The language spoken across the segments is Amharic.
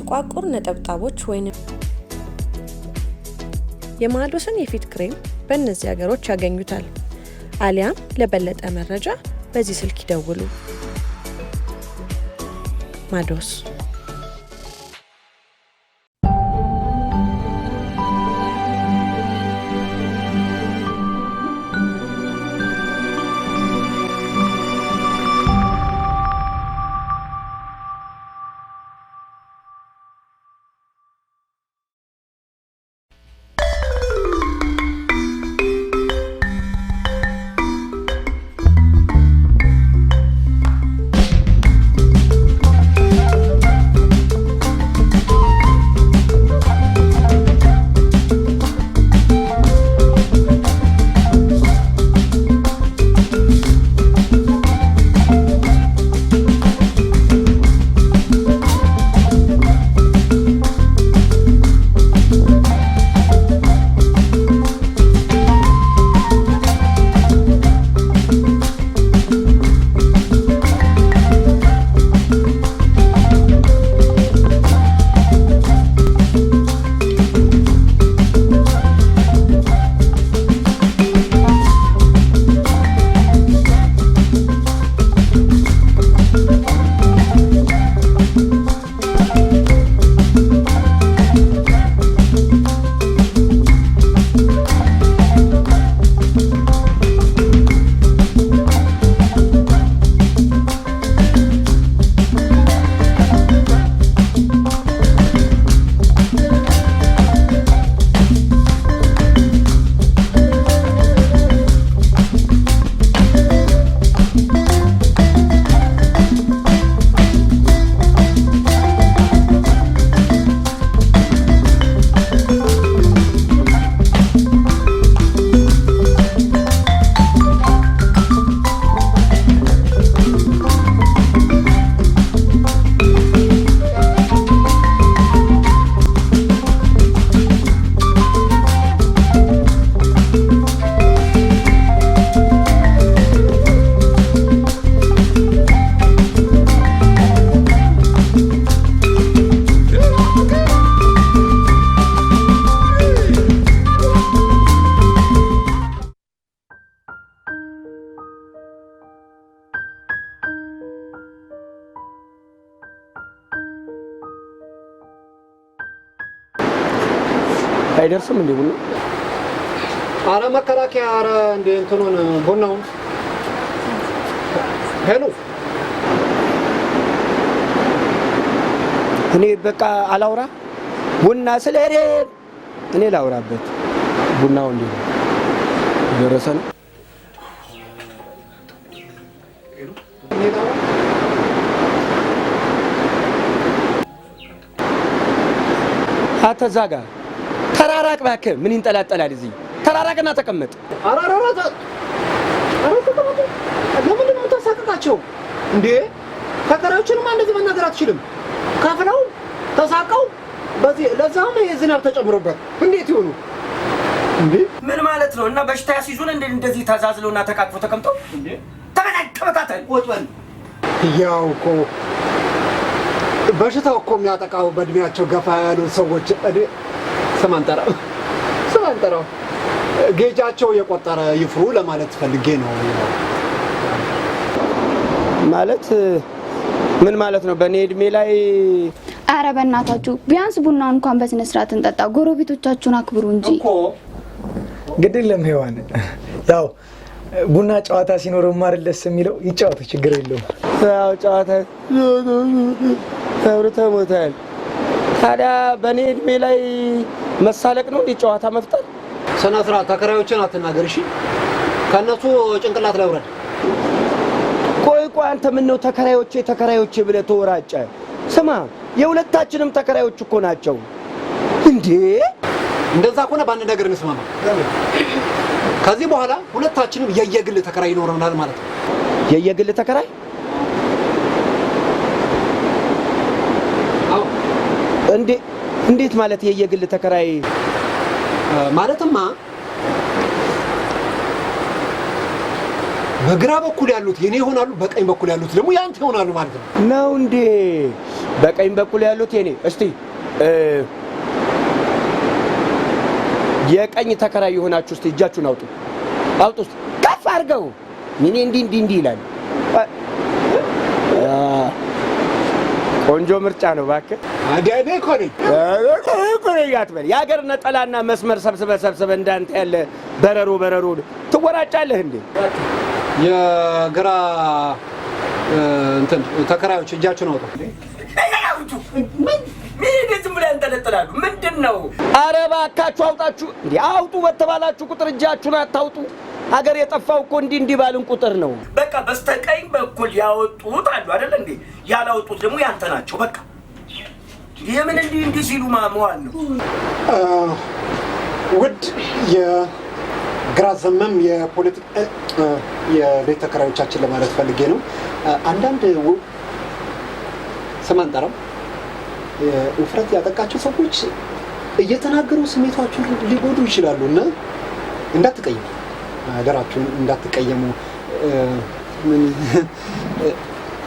ጥቋቁር ነጠብጣቦች ወይም የማዶስን የፊት ክሬም በእነዚህ ሀገሮች ያገኙታል። አሊያም ለበለጠ መረጃ በዚህ ስልክ ይደውሉ። ማዶስ አይደርስም እንዴ ቡና? አረ መከላከያ አረ እንዴ እንትኑን ቡናው ሄሎ እኔ በቃ አላውራ ቡና ስለሄደ እኔ ላውራበት ቡናው እንዴ ደረሰ ነው አተዛጋ ተራራቅ ባከ ምን ይንጠላጠላል እዚህ ተራራቅና ተቀመጥ አራራራ ተቀመጥ ለምን ነው ተሳቀቃቸው እንዴ ተከራዮችንም እንደዚህ መናገር አትችልም ካፍለው ተሳቀው በዚህ ለዛም የዝናብ ተጨምሮበት እንዴት ይሆኑ እንዴ ምን ማለት ነው እና በሽታ ያስይዙን እንደዚህ ተዛዝለውና ተቃቅፈው ተቀምጠው እንዴ ተበታተን ወጥበን ያው እኮ በሽታው እኮ የሚያጠቃው በእድሜያቸው ገፋ ያሉ ሰዎች ሰማንጠራው ጌጃቸው የቆጠረ ይፍሩ ለማለት ፈልጌ ነው ማለት ምን ማለት ነው በኔ እድሜ ላይ አረ በእናታችሁ ቢያንስ ቡናውን እንኳን በስነ ስርዓት እንጠጣ ጎረቤቶቻችሁን አክብሩ እንጂ እኮ ግድለም ሄዋን ያው ቡና ጨዋታ ሲኖር ማርለስ የሚለው ይጫወቱ ችግር የለውም ያው ጨዋታ ተብርተ ሞታል ታዲያ በኔ እድሜ ላይ መሳለቅ ነው ጨዋታ መፍጠር ሰና ስርዓት ተከራዮችን አትናገር እሺ ከነሱ ጭንቅላት ላይ ወረድ ቆይ አንተ ምን ነው ተከራዮቼ ብለ ተወራጨ ስማ የሁለታችንም ተከራዮች እኮ ናቸው እንዴ እንደዛ ከሆነ ባንድ ነገር እንስማማ ከዚህ በኋላ ሁለታችንም የየግል ተከራይ ይኖርናል ማለት ነው የየግል ተከራይ አው እንዴት ማለት የየግል ተከራይ ማለትማ በግራ በኩል ያሉት የኔ ይሆናሉ፣ በቀኝ በኩል ያሉት ደግሞ ያንተ ይሆናሉ ማለት ነው። ነው እንዴ? በቀኝ በኩል ያሉት የኔ። እስቲ የቀኝ ተከራይ የሆናችሁ እስቲ እጃችሁን አውጡ። እስቲ ከፍ አድርገው። ምን እንዲህ ይላል። ቆንጆ ምርጫ ነው እባክህ። አዳኔ ኮኔ ያትበል የሀገር ነጠላና መስመር ሰብስበ እንዳንተ ያለ በረሮ ትወራጫለህ እንዴ? የግራ እንትን ተከራዮች እጃችሁን አውጡ። ምን ዝም ብለህ እንጠለጥላሉ? ምንድነው? ኧረ እባካችሁ አውጣችሁ እንዴ! አውጡ በተባላችሁ ቁጥር እጃችሁን አታውጡ። ሀገር የጠፋው እኮ እንዲህ ባልን ቁጥር ነው። በቃ በስተቀኝ በኩል ያወጡት አሉ አይደል እንዴ? ያላወጡት ደግሞ ያንተ ናቸው። በቃ የምን እንዲህ ሲሉ መዋል ነው። ውድ የግራ ዘመም የቤት ተከራዮቻችን ለማለት ፈልጌ ነው። አንዳንድ ስም አንጠራም ውፍረት ያጠቃቸው ሰዎች እየተናገሩ ስሜታችሁን ሊጎዱ ይችላሉ እና እንዳትቀየሙ፣ አደራችሁን እንዳትቀየሙ። ምን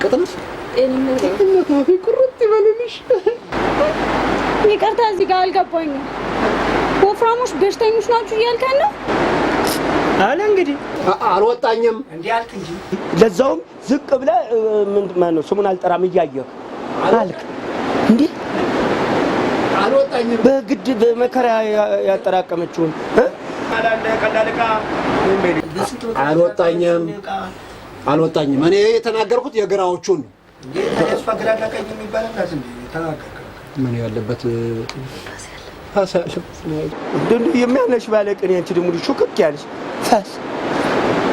ቅጥነት ጤንነት ቁርጥ ይበልልሽ። ይቅርታ እዚህ ጋር አልገባኝም። ወፍራሞች በሽተኞች ናችሁ እያልከን ነው አለ። እንግዲህ አልወጣኝም እንዲህ አልክ እንጂ ለዛውም ዝቅ ብለህ ማነው ስሙን አልጠራም እያየህ አልክ እንዴ? አልወጣኝም። በግድ በመከራ ያጠራቀመችውን አልወጣኝም። እኔ የተናገርኩት የግራዎቹን ነው። ምን ያለበት የሚያነሽ ባለቅኔ አንቺ ደግሞ ሹክክ ያለሽ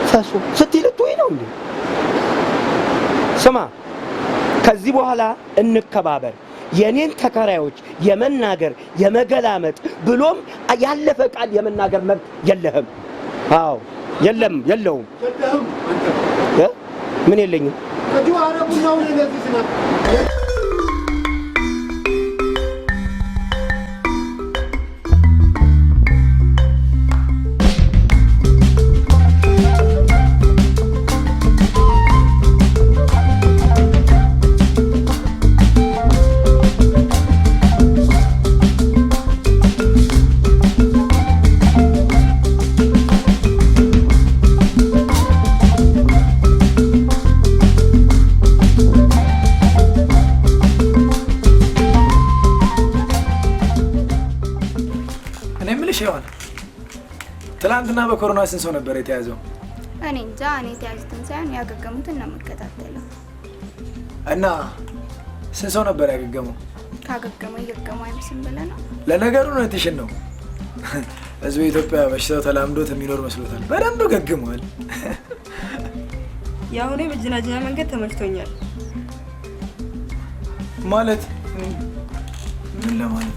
ፈሱ ስትይልት ወይ ነው እንዴ? ስማ፣ ከዚህ በኋላ እንከባበር። የኔን ተከራዮች የመናገር የመገላመጥ ብሎም ያለፈ ቃል የመናገር መብት የለህም። አዎ የለውም። ምን የለኝም? ትናንትና በኮሮና ስንት ሰው ነበር የተያዘው? እኔ እንጃ። እኔ የተያዙትን ሳይሆን ያገገሙትን ነው የምከታተለው። እና ስንት ሰው ነበር ያገገመው? ካገገመው እየገገመው አይመስልም ብለህ ነው? ለነገሩ እውነትሽን ነው። ህዝብ ኢትዮጵያ በሽታው ተላምዶት የሚኖር መስሎታል። በደንብ ገግመዋል። የአሁኑ የመጀናጀኛ መንገድ ተመችቶኛል። ማለት ምን ለማለት?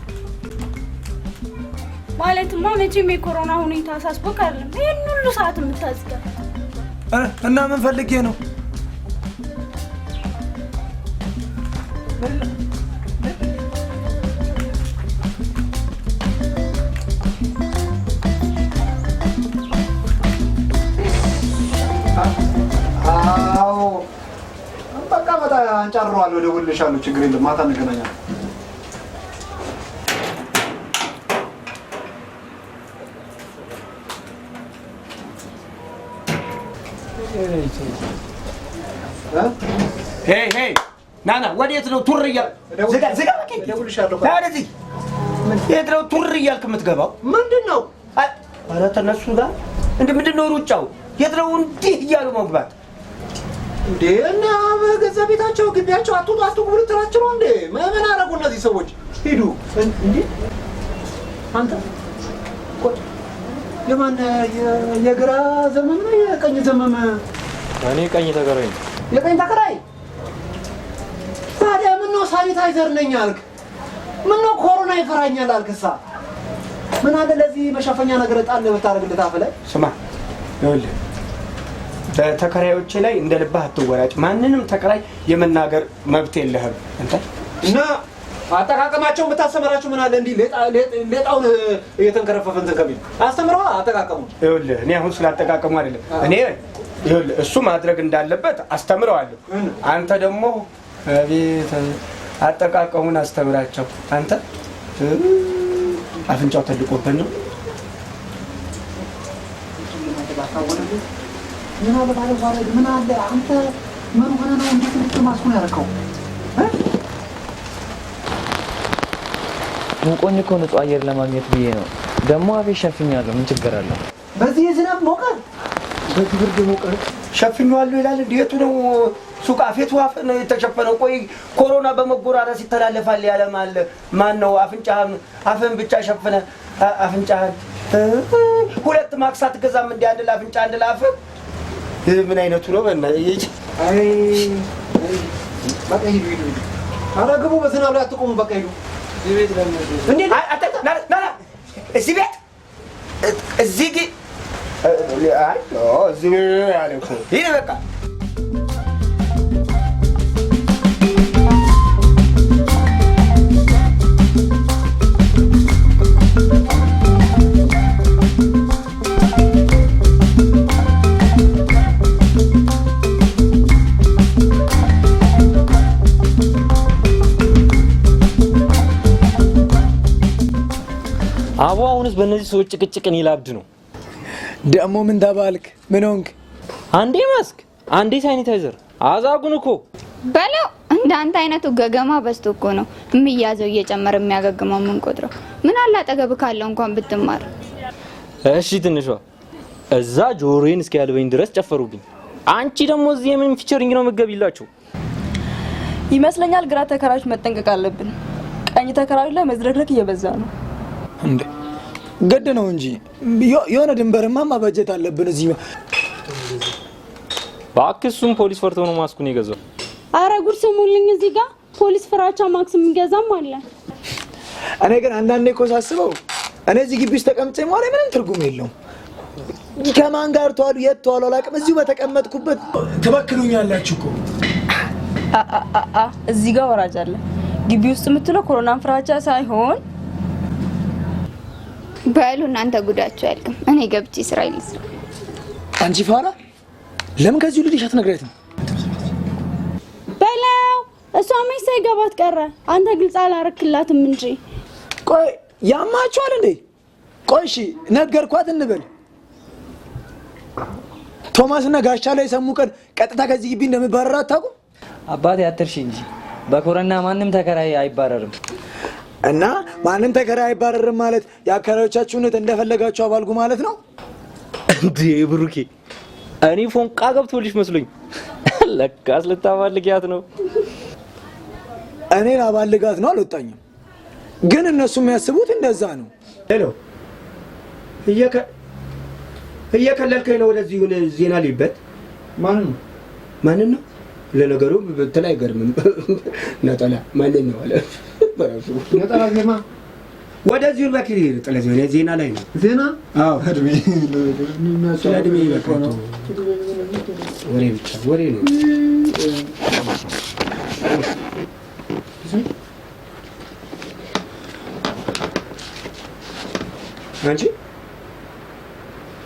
ማለትማ መቼም የኮሮና ሁኔታ አሳስቦክ አይደለም ይሄን ሁሉ ሰዓት የምታዝጋ። እና ምን ፈልጌ ነው? አዎ በቃ አንጨርረዋለሁ። እደውልልሻለሁ። ችግር የለም። ማታ እንገናኛለን። ሄይ ናና፣ ወዴት ነው ቱር እያልክ? ዝጋ በቃ። የት ነው ቱር እያልክ የምትገባው? ምንድን ነው? ኧረ ተነሱ ጋር ምንድን ነው ሩጫው? የት ነው እንዲህ እያሉ መግባት እንዴ? እና በገዛ ቤታቸው ግቢያቸው አትውጡ አትግቡ ልትላቸው ነው እንዴ? ምን አደረጉ እነዚህ ሰዎች? ሂዱ እንዴ! አንተ የማን የግራ ዘመም ነው የቀኝ ዘመም? እኔ ቀኝ ተከራይ። የቀኝ ተከራይ? ታዲያ ምነው ሳኒታይዘር ነኝ አልክ? ምነው ኮሮና ይፈራኛል አልክሳ? ምን አለ ለዚህ መሸፈኛ ነገር ጣል ብታደርግልህ አፍ ላይ። ስማ ይኸውልህ፣ በተከራዮቼ ላይ እንደ ልብህ አትወራጭ። ማንንም ተከራይ የመናገር መብት የለህም አንተ። እና አጠቃቀማቸውን ብታስተምራችሁ ምን አለ እንዲህ ሌጣውን እየተንከረፈፈ እንትን ከሚል አስተምረዋ አጠቃቀሙ። ይኸውልህ እኔ አሁን ስላጠቃቀሙ አይደለም። እኔ እሱ ማድረግ እንዳለበት አስተምረዋለሁ። አንተ ደግሞ ቤት አጠቃቀሙን አስተምራቸው። አንተ አፍንጫው ተልቆበት ነው። ምን አለ አንተ ምን ሆነ ነው እንዴት ማስኩን ያደረከው? ሙቆኝ እኮ ንጹህ አየር ለማግኘት ብዬ ነው። ደግሞ አፌ ሸፍኛለሁ። ምን ችግር አለ? በዚህ የዝናብ ሞቀ፣ በዚህ ብርድ ሞቀ ሸፍኛለሁ ይላል። እንዴት ነው ሱቅ አፌቱ አፍ ነው የተሸፈነው? ቆይ ኮሮና በመጎራረስ ይተላለፋል ያለ ማን ነው? አፍን ብቻ ሸፍነ አፍንጫህን ሁለት ማክስ አትገዛም? እንደ አንድ ለአፍንጫ አንድ ለአፍ ምን አይነቱ ነው? አይ በቃ ሂዱ። ኧረ ግቡ፣ በዝናብ ላይ አትቆሙ። በቃ ሂዱ። እዚህ ቤት እዚህ ያለ እኮ ይሄ በቃ አቦ አሁንስ በእነዚህ ሰዎች ጭቅጭቅን ይላብድ ነው። ደግሞ ምን ተባልክ? ምን ሆንክ? አንዴ ማስክ አንዴ ሳኒታይዘር አዛጉን እኮ በለው። እንዳንተ አይነቱ ገገማ በዝቶ እኮ ነው የሚያዘው እየጨመረ የሚያገግመው የምንቆጥረው። ምን አለ አጠገብ ካለው እንኳን ብትማር። እሺ ትንሿ እዛ ጆሮዬን እስኪያልበኝ ድረስ ጨፈሩብኝ። አንቺ ደግሞ እዚህ የምን ፊቸሪንግ ነው መገቢላችሁ? ይመስለኛል ግራ ተከራዮች መጠንቀቅ አለብን። ቀኝ ተከራዮች ላይ መዝረክረክ እየበዛ ነው። እንዴ ገድ ነው እንጂ የሆነ ድንበርማ ማበጀት አለብን። እዚህ ባክሱም ፖሊስ ፈርቶ ነው ማስኩን የገዛው። አረ ጉድ ስሙልኝ፣ እዚህ ጋር ፖሊስ ፍራቻ ማክስ የሚገዛም አለ። እኔ ግን አንዳንዴ እኮ ሳስበው እኔ እዚህ ግቢ ውስጥ ተቀምጬ ማለት ምንም ትርጉም የለውም። ከማን ጋር ተዋሉ የት ተዋሉ አላውቅም። እዚሁ በተቀመጥኩበት ትበክሉኛላችሁ እኮ። እዚህ ጋር ወራጅ አለ። ግቢ ውስጥ የምትለው ኮሮናን ፍራቻ ሳይሆን በሉ እናንተ ጉዳችሁ ያልቅም። እኔ ገብቼ ስራ ይልስራ። አንቺ ፋራ ለምን ከዚህ ልጅ አትነግሪያትም? በለው እሷ መች ሳይገባት ቀረ። አንተ ግልጽ አላረክላትም እንጂ። ቆይ ያማችኋል እንዴ? ቆይ እሺ ነገርኳት እንበል። ቶማስና ጋሻ ላይ የሰሙ ቀን ቀጥታ ከዚህ ግቢ እንደምባረር አታውቁም? አባቴ አትርሺ እንጂ በኮረና ማንም ተከራይ አይባረርም። እና ማንም ተከራይ አይባረርም ማለት የአከራዮቻችሁን እንደፈለጋችሁ አባልጉ ማለት ነው እንዴ? ብሩኬ እኔ ፎንቃ ገብቶልሽ መስሎኝ ለካስ ልታባልጊያት ነው። እኔን አባልጋት ነው አልወጣኝም፣ ግን እነሱ የሚያስቡት እንደዛ ነው። ሄሎ እየከለልከኝ ነው። ወደዚህ ዜና ሊበት ማንን ነው? ለነገሩ ብትል አይገርምም። ነጠላ ማንን ነው አለ ነጠላ ዜማ ወደዚህ በክሪ ነጠላ ዜና ላይ ነው። ዜና አዎ እድሜ ይበቃል። ወሬ ብቻ ወሬ ነው። አንቺ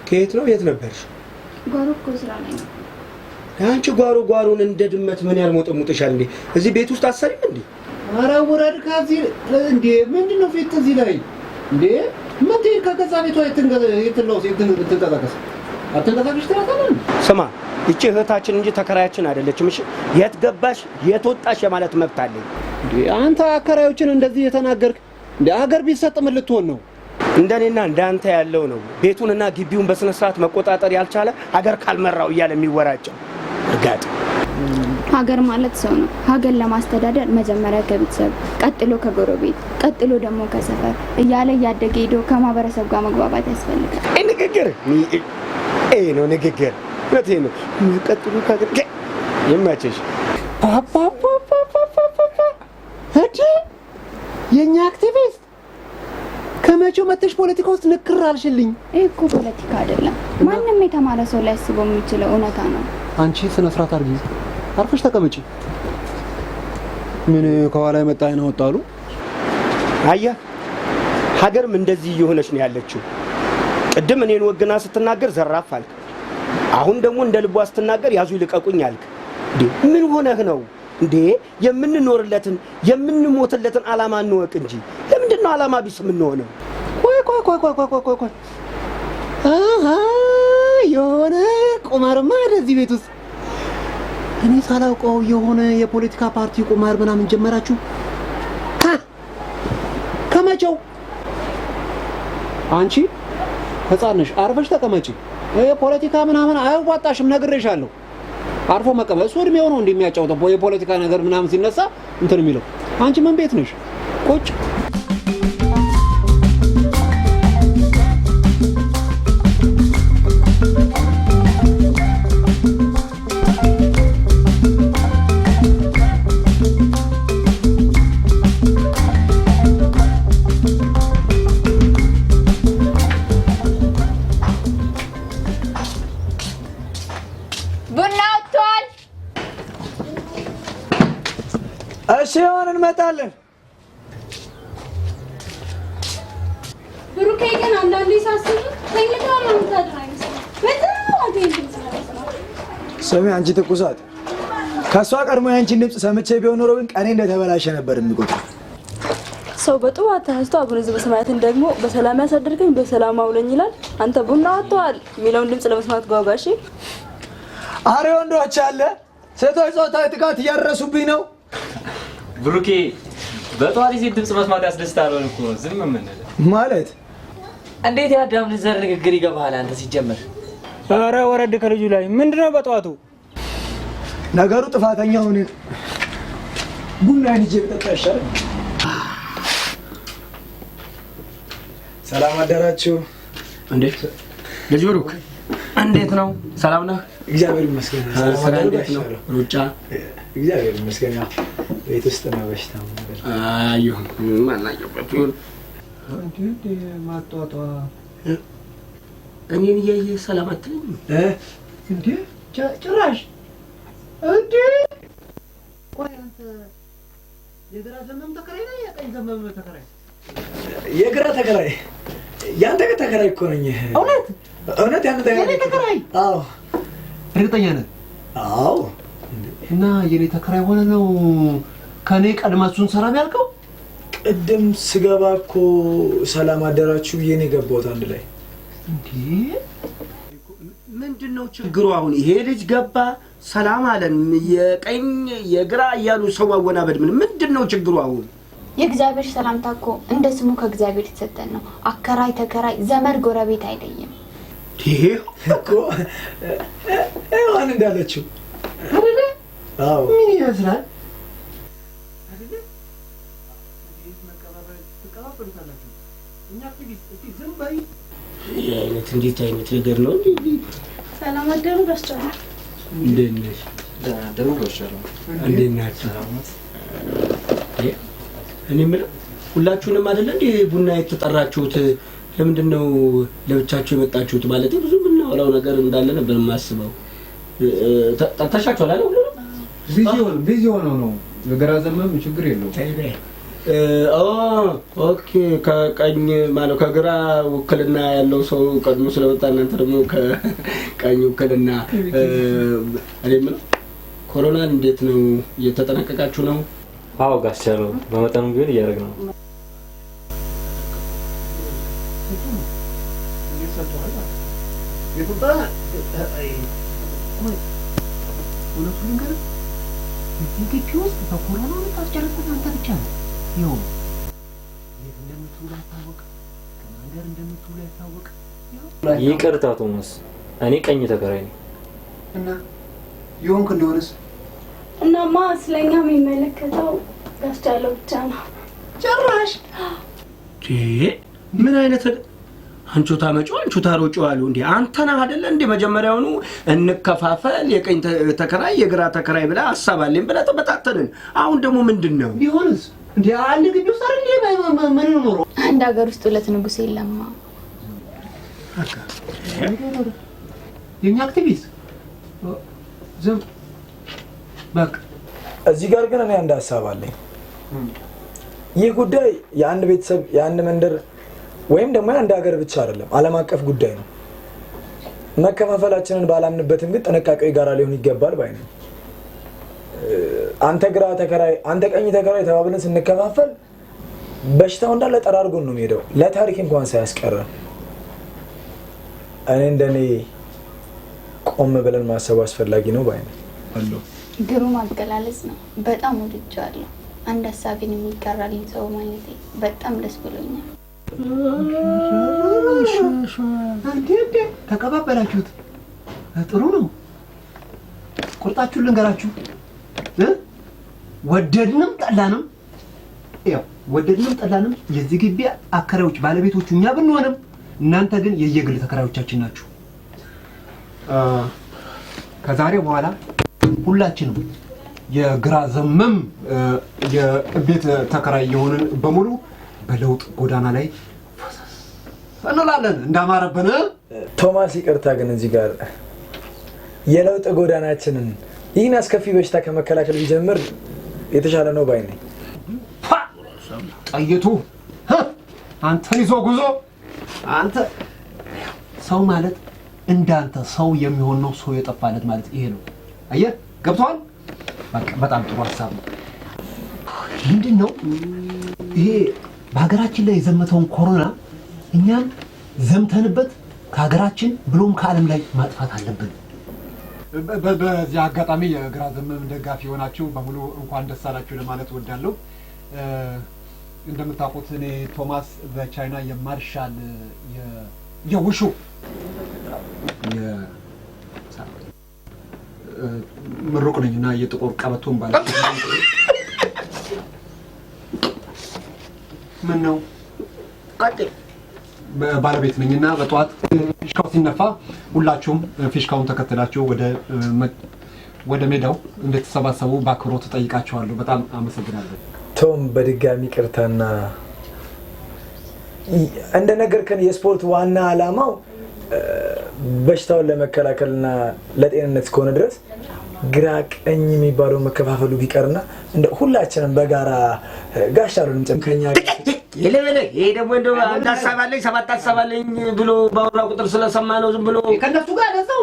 ከየት ነው? የት ነበርሽ? ጓሮ እኮ ስራ ላይ ነው። አንቺ ጓሮን እንደ ድመት ምን ያልሞጠሙጥሻል እንዴ? እዚህ ቤት ውስጥ አሰሪም እንዴ? ኧረ ውረድ ከዚህ እንዴ! ምንድነው ፊት እዚህ ላይ እንዴ? መቴ ከገዛ ቤቷ ትንቀሳቀስ አትንቀሳቀሽ ትራታለን። ስማ እቺ እህታችን እንጂ ተከራያችን አይደለችም። እሺ የት ገባሽ የት ወጣሽ የማለት መብት አለኝ። እንዴ አንተ አከራዮችን እንደዚህ የተናገርክ እንዴ? ሀገር ቢሰጥ ምን ልትሆን ነው? እንደኔና እንዳንተ ያለው ነው ቤቱንና ግቢውን በስነ ስርዓት መቆጣጠር ያልቻለ ሀገር ካልመራው እያለ የሚወራጨው እርጋጥ። ሀገር ማለት ሰው ነው። ሀገር ለማስተዳደር መጀመሪያ ከቤተሰብ፣ ቀጥሎ ከጎረቤት፣ ቀጥሎ ደግሞ ከሰፈር እያለ እያደገ ሄዶ ከማህበረሰብ ጋር መግባባት ያስፈልጋል። ንግግር ነው ንግግር መቴ ነው። ቀጥሎ ከሀገር ይማቸሽ እዲ የኛ አክቲቪስት ከመቼው መተሽ ፖለቲካ ውስጥ ንክር አልሽልኝ። ይሄ እኮ ፖለቲካ አይደለም። ማንም የተማረ ሰው ሊያስበው የሚችለው እውነታ ነው። አንቺ ስነ ስርዓት አድርጊ፣ አርፈሽ ተቀመጪ። ምን ከኋላ የመጣ አይነ ወጣሉ? አየህ ሀገርም እንደዚህ እየሆነች ነው ያለችው። ቅድም እኔን ወግና ስትናገር ዘራፍ አልክ። አሁን ደግሞ እንደ ልቧ ስትናገር ያዙ ይልቀቁኝ አልክ እንዴ? ምን ሆነህ ነው እንዴ? የምንኖርለትን የምንሞትለትን ዓላማ እንወቅ እንጂ ለምንድን ነው ዓላማ ቢስ የምንሆነው? ቆይ አሃ የሆነ ቁማርማ እንደዚህ ቤት ውስጥ እኔ ሳላውቀው የሆነ የፖለቲካ ፓርቲ ቁማር ምናምን ጀመራችሁ? ከመቼው? አንቺ ሕፃን ነሽ፣ አርፈሽ ተቀመጪ። የፖለቲካ ምናምን አያዋጣሽም፣ ነግሬሻለሁ። አርፎ መቀመጥ እሱ እድሜው ነው እንደሚያጫውተው የፖለቲካ ነገር ምናምን ሲነሳ እንትን የሚለው። አንቺ ምን ቤት ነሽ? ቁጭ ሲሆን እንመጣለን። ብሩኬ ግን አንዳንዴ ሳስብ ተኝተው ነው የምታድር አይመስልም። በጣም አትሄድም ስለመስማት። ስሚ አንቺ ትኩሳት፣ ከሷ ቀድሞ ያንቺን ድምፅ ሰምቼ ቢሆን ኖሮ ግን ቀኔ እንደተበላሸ ነበር የሚቆጥረው። ሰው በጠዋት ተነስቶ አቡነ ዘበሰማያትን ደግሞ በሰላም ያሳደርከኝ በሰላም አውለኝ ይላል። አንተ ቡና አጥቷል የሚለውን ድምፅ ለመስማት ጓጓሽ። አሬ ወንዶች አለ ሴቶች ጾታዊ ጥቃት እያደረሱብኝ ነው። ብሩኬ በጧሪ ሴት ድምጽ መስማት ያስደስታል እኮ ዝም ምን ማለት እንዴት ያዳምን ዘር ንግግር ይገባሃል አንተ ሲጀመር? ኧረ ወረድ ከልጁ ላይ ምንድነው በጧቱ ነገሩ? ጥፋተኛውን ቡና እንጂ ብጠጣ ይሻላል። ሰላም አደራችሁ። እንዴት ልጅ ብሩክ እንዴት ነው? ሰላም ነህ? እግዚአብሔር ይመስገን። ሰላም እንዴት ነው? ሩጫ እግዚአብሔር ይመስገን። ቤት ውስጥ ነው በሽታ ነገር አዩ ማናየበት ይሁን እንዴ ማጣጣ እኔን እያየህ ሰላም አትለኝ እንዴ? ጭራሽ እንዴ! ቆይ አንተ የግራ ዘመም ተከራይ ነህ? የቀኝ ዘመም ተከራይ? የግራ ተከራይ። ያንተ ተከራይ እኮ ነኝ። እውነት እውነት ያንተ ተከራይ? አዎ። እርግጠኛ ነህ? አዎ። እና የኔ ተከራይ ሆነ ነው ከኔ ቀድማችሁን ሰላም ያልከው? ቅድም ስገባ እኮ ሰላም አደራችሁ ብዬ ነው የገባሁት አንድ ላይ። እንዴ ምንድነው ችግሩ? አሁን ይሄ ልጅ ገባ ሰላም አለን የቀኝ የግራ እያሉ ሰው አወናበድ ምንድነው ችግሩ? አሁን የእግዚአብሔር ሰላምታ እኮ እንደ ስሙ ከእግዚአብሔር የተሰጠን ነው። አከራይ ተከራይ ዘመድ ጎረቤት አይለይም። ይሄ እኮ ማን እንዳለችው አይደለ? አዎ። ምን ይመስላል? እንዴት አይነት ነገር ነው? ሰላም አደሩ ጋስቻለሁ። እንዴት ነሽ? ደሩ ጋስቻለሁ። እንዴት ናችሁ? እኔ የምለው ሁላችሁንም አይደለ እንዴ ቡና የተጠራችሁት? ለምንድን ነው ለብቻችሁ የመጣችሁት? ማለት ብዙ የምናወራው ነገር እንዳለ ነበር የማስበው። ጠርተሻችኋል አይደል? ቢዚ ሆነው ነው። የግራ ዘመም ችግር የለውም። ኦኬ። ከቀኝ ማለት ከግራ ውክልና ያለው ሰው ቀድሞ ስለወጣ እናንተ ደግሞ ከቀኝ ውክልና። እኔ የምለው ኮሮናን እንዴት ነው እየተጠነቀቃችሁ ነው? አዎ ጋስቻለሁ፣ በመጠኑ ቢሆን እያደረግን ነው። እውነቱን ልንገርህ፣ እዚህ ግቢ ውስጥ በኮሮና የምታስጨርሱት አንተ ብቻ ነው። ይኸው የት እንደምትውሉ አይታወቅ፣ ከማን ጋር እንደምትውሉ አይታወቅ። ይቅርታ ቶማስ፣ እኔ ቀኝ ተከራይ ነኝ። እና የሆንክ እንደሆነስ? እናማ ስለኛ የሚመለከተው ጋስቻለሁ ብቻ ነው። ጭራሽ ምን አይነት አንቺ ታመጪው አንቺ ታሮጪው አሉ እንዴ? አንተ ነህ አይደለ እንዴ መጀመሪያውኑ እንከፋፈል የቀኝ ተከራይ የግራ ተከራይ ብላ አሳባለኝ ብላ ተበታተንን። አሁን ደግሞ ምንድነው ቢሆንስ? እንዴ አንድ ግቢ ውስጥ አይደል ምን ኖሮ አንድ ሀገር ውስጥ ሁለት ንጉስ የለማ። የኛ አክቲቪስት ዝም በቃ። እዚህ ጋር ግን እኔ አንድ ሀሳብ አለኝ። ይህ ጉዳይ የአንድ ቤተሰብ የአንድ መንደር ወይም ደግሞ የአንድ ሀገር ብቻ አይደለም፣ ዓለም አቀፍ ጉዳይ ነው። መከፋፈላችንን ባላምንበትም ግን ጥንቃቄው ጋራ ሊሆን ይገባል ባይ ነኝ። አንተ ግራ ተከራይ አንተ ቀኝ ተከራይ ተባብለን ስንከፋፈል በሽታው እንዳለ ጠራርጎን ነው የሚሄደው ለታሪክ እንኳን ሳያስቀር። እኔ እንደኔ ቆም ብለን ማሰብ አስፈላጊ ነው ባይ ነኝ። ግሩም አገላለጽ ነው። በጣም ወድጄዋለሁ። አንድ ሀሳቤን የሚጋራልኝ ሰው ማግኘቴ በጣም ደስ ብሎኛል። እንዴ ተቀባበላችሁት? ጥሩ ነው። ቁርጣችሁን ልንገራችሁ። ወደድንም ጠላንም ወደድንም ጠላንም የዚህ ግቢ አከራዮች ባለቤቶቹ እኛ ብንሆንም እናንተ ግን የየግል ተከራዮቻችን ናችሁ። ከዛሬ በኋላ ሁላችንም የግራ ዘመም የቤት ተከራይ የሆንን በሙሉ በለውጥ ጎዳና ላይ እንላለን እንዳማረብን። ቶማስ ይቅርታ፣ ግን እዚህ ጋር የለውጥ ጎዳናችንን ይህን አስከፊ በሽታ ከመከላከል ቢጀምር የተሻለ ነው ባይ ነኝ። ጠይቱ አንተን ይዞ ጉዞ። አንተ ሰው ማለት እንዳንተ ሰው የሚሆን ነው። ሰው የጠፋለት ማለት ይሄ ነው። አየህ፣ ገብቷል? በጣም ጥሩ ሀሳብ ነው። ምንድን ነው ይሄ በሀገራችን ላይ የዘመተውን ኮሮና እኛም ዘምተንበት ከሀገራችን ብሎም ከዓለም ላይ ማጥፋት አለብን። በዚህ አጋጣሚ የግራ ዘመም ደጋፊ የሆናችሁ በሙሉ እንኳን ደስ አላችሁ ለማለት እወዳለሁ። እንደምታውቁት እኔ ቶማስ በቻይና የማርሻል የውሹ ምሩቅ ነኝና የጥቁር ቀበቶን ምን ነው ባለቤት ነኝና በጠዋት ፊሽካው ሲነፋ ሁላችሁም ፊሽካውን ተከትላችሁ ወደ ሜዳው እንድትሰባሰቡ በአክብሮት እጠይቃችኋለሁ። በጣም አመሰግናለሁ። ቶም በድጋሚ ቅርታና እንደነገርከን የስፖርት ዋና ዓላማው በሽታውን ለመከላከልና ለጤንነት እስከሆነ ድረስ ግራ ቀኝ የሚባለው መከፋፈሉ ቢቀርና እንደ ሁላችንም በጋራ ጋሻሉን ጨምከኛ የለበለ ይሄ ደግሞ እንደው አንድ ሀሳብ አለኝ ሰባት ሀሳብ አለኝ ብሎ ባወራ ቁጥር ስለሰማ ነው ዝም ብሎ ከነሱ ጋር ለዛው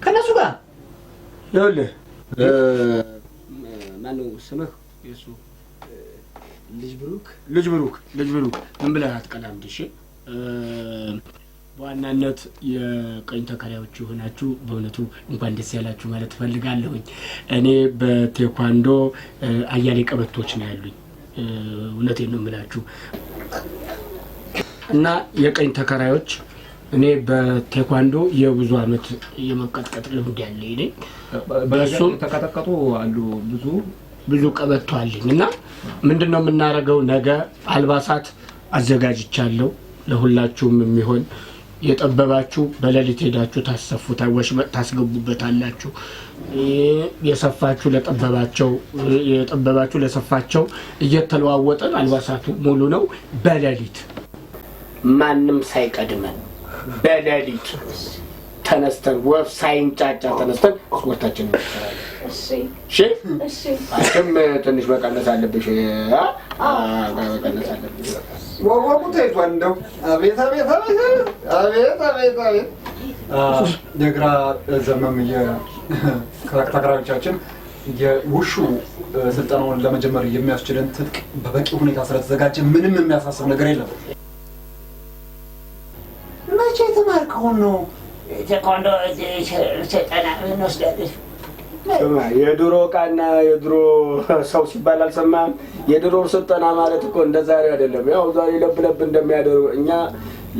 ከነሱ ጋር ይኸውልህ ማነው ስምህ? የሱ ልጅ ብሩክ ምን ብለህ አትቀላምድ። እሺ በዋናነት የቀኝ ተከራዮች ሆናችሁ በእውነቱ እንኳን ደስ ያላችሁ ማለት ፈልጋለሁኝ። እኔ በቴኳንዶ አያሌ ቀበቶች ነው ያሉኝ። እውነቴን ነው የምላችሁ። እና የቀኝ ተከራዮች እኔ በቴኳንዶ የብዙ አመት የመቀጥቀጥ ልምድ ያለኝ ነኝ። በሱ ተቀጠቀጡ አሉ ብዙ ቀበቶ አለኝ። እና ምንድነው የምናደርገው? ነገ አልባሳት አዘጋጅቻለሁ ለሁላችሁም የሚሆን የጠበባችሁ በሌሊት ሄዳችሁ ታስገቡበታላችሁ። የሰፋችሁ ለጠበባቸው የጠበባችሁ ለሰፋቸው እየተለዋወጠን አልባሳቱ ሙሉ ነው። በሌሊት ማንም ሳይቀድመን በሌሊት ተነስተን ወፍ ሳይንጫጫ ተነስተን ስፖርታችንን እንሰራለን። እሺ አሁን ትንሽ መቀነስ አለብሽ። መቀነስ አለብሽ። ወቁ ተይቷል። እንደው አቤት የግራ ዘመም ተከራዮቻችን የውሹ ስልጠናውን ለመጀመር የሚያስችልን ትጥቅ በበቂ ሁኔታ ስለተዘጋጀ ምንም የሚያሳስብ ነገር የለም። መቼ ተማርከውን ነው ቴኳንዶ ስልጠና እንወስዳለን? የድሮ ዕቃና የድሮ ሰው ሲባል አልሰማህም? የድሮ ስልጠና ማለት እኮ እንደ ዛሬ አይደለም። ያው ዛሬ ለብለብ እንደሚያደሩ እኛ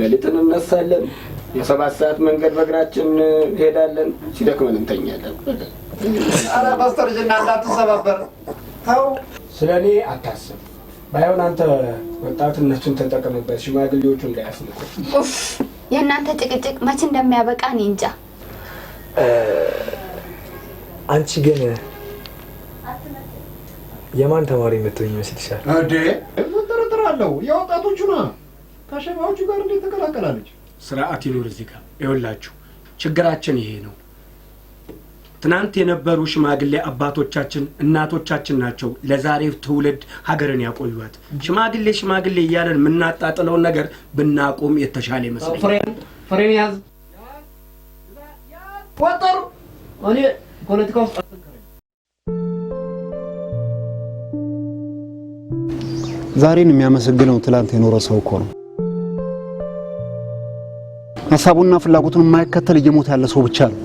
ሌሊት እንነሳለን፣ የ7 ሰዓት መንገድ በእግራችን እንሄዳለን፣ ሲደክመን እንተኛለን። ኧረ በስተርጅና እንዳትሰባበር ተው። ስለኔ አታስብ። ባይሆን አንተ ወጣትነቱን ተጠቀምበት፣ ሽማግሌዎቹ እንዳያስልኩ። የእናንተ ጭቅጭቅ መቼ እንደሚያበቃ እኔ እንጃ። አንቺ ግን የማን ተማሪ የምትሆኝ ይመስልሻል? እንዴ ምን ጥርጥር አለው? የወጣቶቹ ነው። ከሸማዎቹ ጋር እንዴት ተቀላቀላለች? ስርዓት ይኖር እዚህ ጋር። ይኸውላችሁ ችግራችን ይሄ ነው። ትናንት የነበሩ ሽማግሌ አባቶቻችን እናቶቻችን ናቸው ለዛሬው ትውልድ ሀገርን ያቆዩት። ሽማግሌ እያለን የምናጣጥለውን ነገር ብናቆም የተሻለ ይመስለኛል። ፍሬን ያዝ። ወጠሩ እኔ ፖለቲካ ውስጥ ዛሬን የሚያመሰግነው ትላንት የኖረ ሰው እኮ ነው። ሐሳቡና ፍላጎቱን የማይከተል እየሞተ ያለ ሰው ብቻ ነው።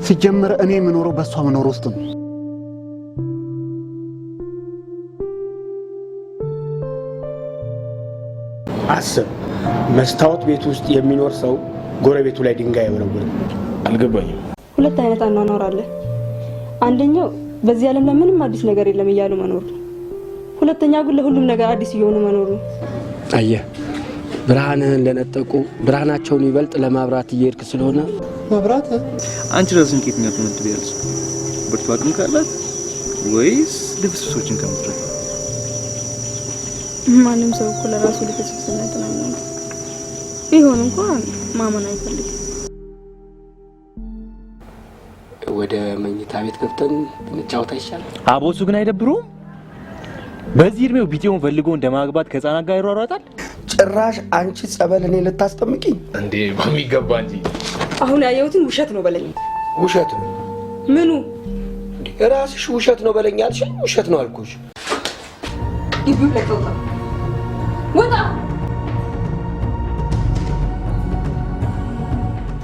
ሲጀመር እኔ የምኖረው በሷ መኖር ውስጥ ነው። አስብ፣ መስታወት ቤት ውስጥ የሚኖር ሰው ጎረቤቱ ላይ ድንጋይ አይወረውርም። አልገባኝም። ሁለት አይነት አኗኗር አለ። አንደኛው በዚህ ዓለም ላይ ምንም አዲስ ነገር የለም እያሉ መኖር ነው። ሁለተኛው ግን ለሁሉም ነገር አዲስ እየሆኑ መኖር ነው። አየህ፣ ብርሃንህን ለነጠቁ ብርሃናቸውን ይበልጥ ለማብራት እየሄድክ ስለሆነ መብራት አንቺ ራስን ከየትኛው ትመድብ ያለሽ? ብርቱ አቅም ካላት ወይስ ልፍስፍሶችን ከምትረዳ? ማንም ሰው እኮ ለራሱ ልፍስፍስነት ነው ነው ቢሆን እንኳን ማመን አይፈልግም። ወደ መኝታ ቤት ገብተን ብንጫወት አይሻልም? አቦሱ ግን አይደብሩም? በዚህ እድሜው ቢጤውን ፈልጎ እንደማግባት ከህፃናት ጋር ይሯሯጣል። ጭራሽ አንቺ ጸበል እኔ ልታስጠምቂኝ እንዴ? በሚገባ እንጂ። አሁን ያየሁትን ውሸት ነው በለኝ። ውሸት ነው? ምኑ? ራስሽ ውሸት ነው በለኝ አልሽኝ። ውሸት ነው አልኩሽ። ግቢው ላይ ተውጣ ወጣ።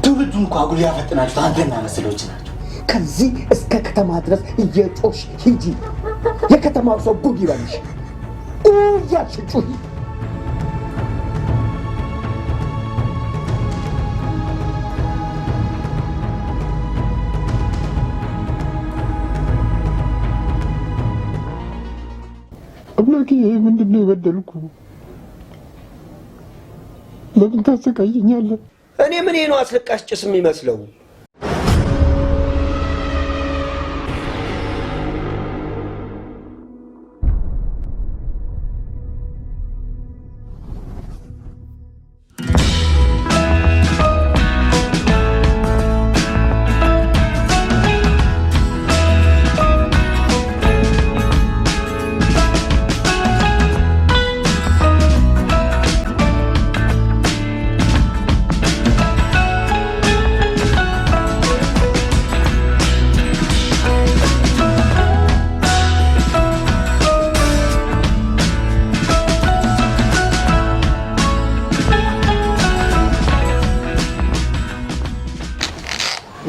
ትውልዱን እንኳን አጉል ያፈጥናችሁ አንተና መሰሎች ናቸው። ከዚህ እስከ ከተማ ድረስ እየጮሽ ሂጂ። የከተማው ሰው ጉድ ይበልሽ። ያልሽ ጩሂ። አምላኬ ምንድን ነው የበደልኩ? ለምን ታሰቃየኛለህ? እኔ ምን ነው አስለቃሽ ጭስ የሚመስለው?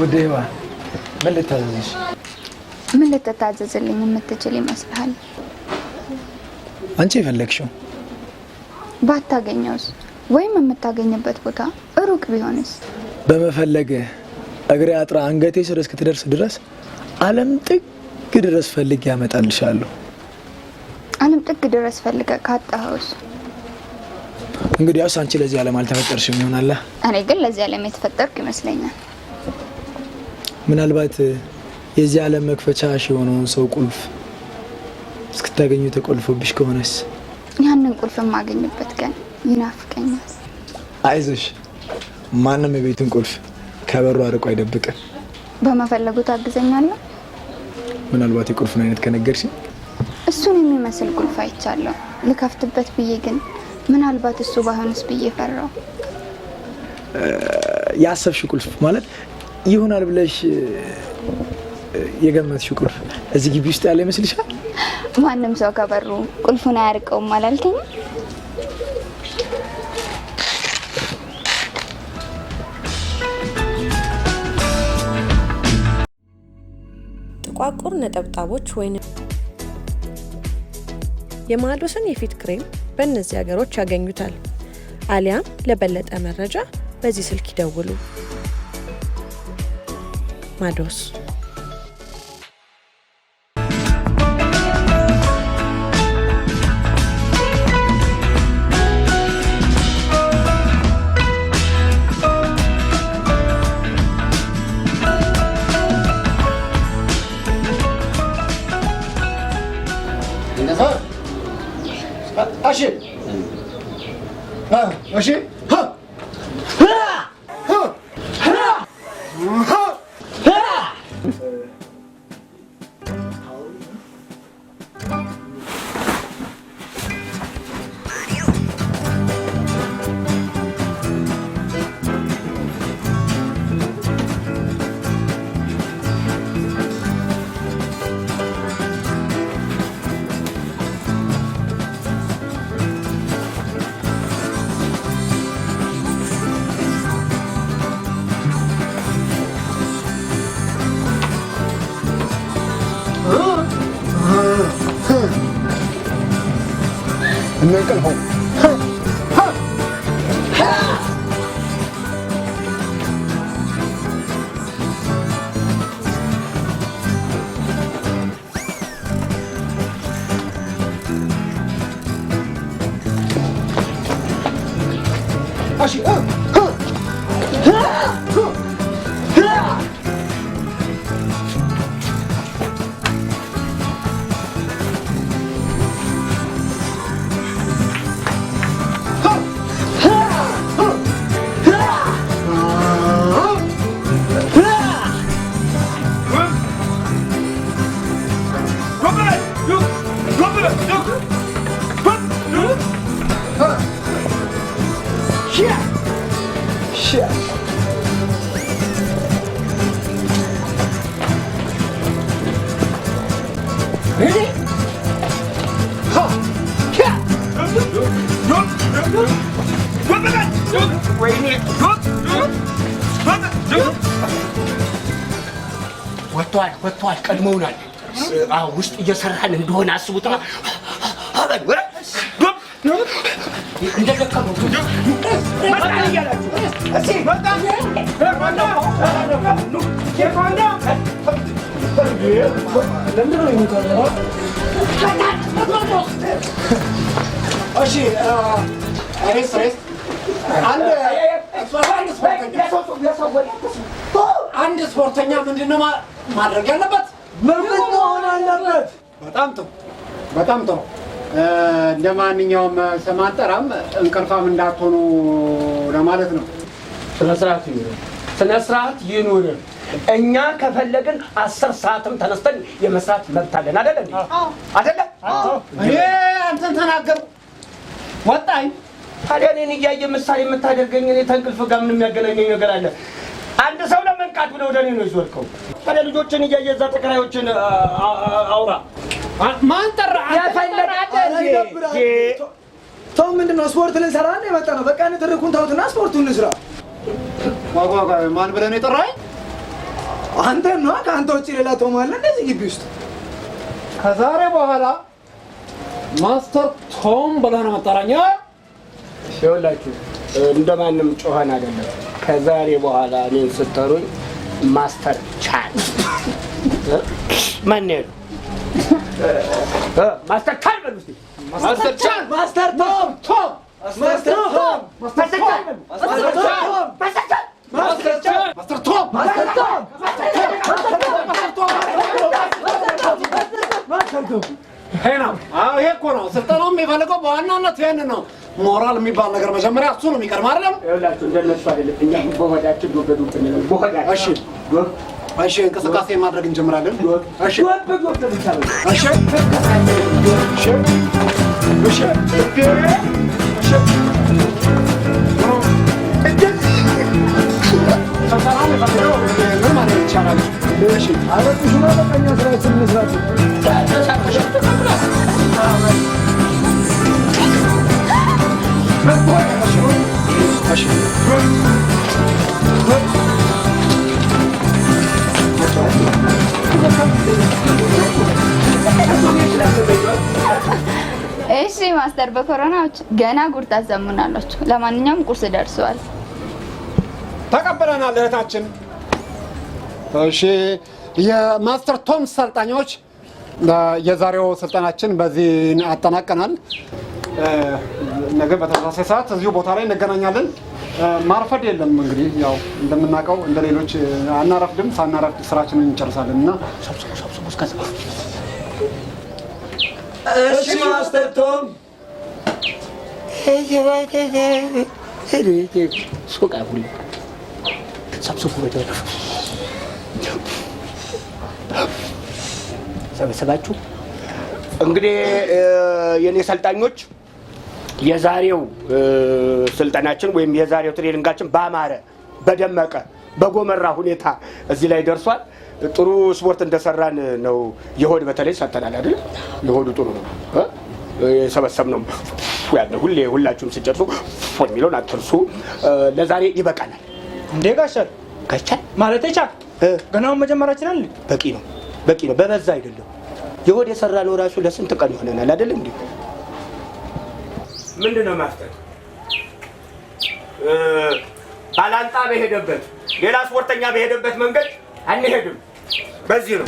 ወዴዋ ምን ልታዘዝሽ? ምን ልትታዘዝልኝ የምትችል ይመስልሃል? አንቺ የፈለግሽው ባታገኘውስ? ወይም የምታገኝበት ቦታ ሩቅ ቢሆንስ? በመፈለግ እግሬ አጥራ አንገቴ ስር እስክትደርስ ድረስ ዓለም ጥግ ድረስ ፈልግ ያመጣልሻለሁ። ዓለም ጥግ ድረስ ፈልገ ካጣኸውስ? እንግዲያውስ አንቺ ለዚህ ዓለም አልተፈጠርሽም ይሆናል። እኔ ግን ለዚህ ዓለም የተፈጠርኩ ይመስለኛል። ምናልባት የዚህ ዓለም መክፈቻሽ የሆነውን ሰው ቁልፍ እስክታገኙ ተቆልፎብሽ ከሆነስ? ያንን ቁልፍ የማገኝበት ቀን ይናፍቀኛል። አይዞሽ፣ ማንም የቤቱን ቁልፍ ከበሩ አርቆ አይደብቅም። በመፈለጉ ታግዘኛለህ? ምናልባት የቁልፉን አይነት ከነገርሽ? እሱን የሚመስል ቁልፍ አይቻለሁ። ልከፍትበት ብዬ ግን ምናልባት እሱ ባይሆንስ ብዬ ፈራው። ያሰብሽው ቁልፍ ማለት ይሆናል ብለሽ የገመትሽው ቁልፍ እዚህ ግቢ ውስጥ ያለ ይመስልሻል? ማንም ሰው ከበሩ ቁልፉን አያርቀውም አላልከኝ? ጥቋቁር ነጠብጣቦች ወይም የማዶስን የፊት ክሬም በእነዚህ ሀገሮች ያገኙታል። አሊያም ለበለጠ መረጃ በዚህ ስልክ ይደውሉ። ማዶስ እነ እንቅልፈው እሺ ወጥቷል። ቀድመውናል። ውስጥ እየሰራን እንደሆነ አስቡትና እንደደከመው አንድ ስፖርተኛ ምንድነው ማድረግ ያለበት? ምን መሆን አለበት? በጣም ጥሩ። እንደ ማንኛውም ሰማንጠራም እንቅልፋም እንዳትሆኑ ለማለት ነው። ስነ ስርዓት ይኑር። እኛ ከፈለግን 10 ሰዓትም ተነስተን የመስራት መብት አለን አይደል እንዴ? አይደለ? እኔ አንተን ተናገር ወጣኝ። ታዲያ እኔን እያየ ምሳሌ የምታደርገኝ እኔ ተንቅልፍ ጋር ምን የሚያገናኘኝ ነገር አለ? አንድ ሰው ለመንቃት ብለው ወደ እኔ ነው ይዞልከው። ታዲያ ልጆችን እያየ እዛ ተከራዮችን አውራ። ማን ጠራ? ተው፣ ምንድነው? ስፖርት ልንሰራ ነው የመጣ ነው። በቃ ንትርኩን ተውትና ስፖርቱን እንስራ። ማን ብለህ ነው የጠራኸኝ? አንተ ነው። ከአንተ ውጭ ሌላ ቶም አለ እንደዚህ ግቢ ውስጥ? ከዛሬ በኋላ ማስተር ቶም ብለህ ነው የምጠራኝ? ይኸውላችሁ እንደማንም ጮኸን አይደለም። ከዛሬ በኋላ እኔን ስትጠሩኝ ማስተር ቻን ማን ነው? ማስተር ቻን በሉ እስቲ። ማስተር ቻን፣ ማስተር ቶም፣ ማስተር ቶም፣ ማስተር ቻን፣ ማስተር ቶም፣ ማስተር ቻን፣ ማስተር ቻን፣ ማስተር ቶም፣ ማስተር ቶም፣ ማስተር ቶም። ይሄ እኮ ነው ስልጠናው የሚፈልገው በዋናነት ይሄንን ነው። ሞራል የሚባል ነገር መጀመሪያ እሱ ነው የሚቀርም አይደለም? ይኸውላችሁ እንደነሱ አይደለም። እኛ በሆዳችን ዶበዱብን ነው በሆዳችን። እሺ እንቅስቃሴ ማድረግ እንጀምራለን። እሺ ምን ማለት ይቻላል? እሺ አረጥሽ ማለቀኛ ስራችን መስራት እሺ ማስተር፣ በኮሮናዎች ገና ጉድ ታዘሙናላችሁ። ለማንኛውም ቁርስ ደርሷል። ተቀበለናል እህታችን። እሺ የማስተር ቶም ሰልጣኞች የዛሬው ስልጠናችን በዚህ አጠናቀናል። ነገ በተመሳሳይ ሰዓት እዚሁ ቦታ ላይ እንገናኛለን። ማርፈድ የለም እንግዲህ ያው እንደምናውቀው እንደሌሎች አናረፍድም። ሳናረፍድ ስራችንን እንጨርሳለን እና ሰብስቡ እስከዛ። እሺ ማስተር ቶም ሱቃ ሁሉ ሰብስቡ ሰበሰባችሁ። እንግዲህ የኔ ሰልጣኞች የዛሬው ስልጠናችን ወይም የዛሬው ትሬኒንጋችን ባማረ በደመቀ በጎመራ ሁኔታ እዚህ ላይ ደርሷል። ጥሩ ስፖርት እንደሰራን ነው። የሆድ በተለይ ሰጥተናል አይደል? የሆዱ ጥሩ ነው የሰበሰብነው ያለ ሁላችሁም ስጨርሱ ፎን ሚሊዮን አትርሱ። ለዛሬ ይበቃናል። እንዴ ጋሻል ማለት ይቻል ገናው መጀመራችን አለ። በቂ ነው በበዛ አይደለም። የሆድ የሰራ ነው ራሱ ለስንት ቀን ይሆነናል አይደል እንዴ? ምንድን ነው ማፍጠጥ? ባላንጣ በሄደበት ሌላ ስፖርተኛ በሄደበት መንገድ አንሄድም። በዚህ ነው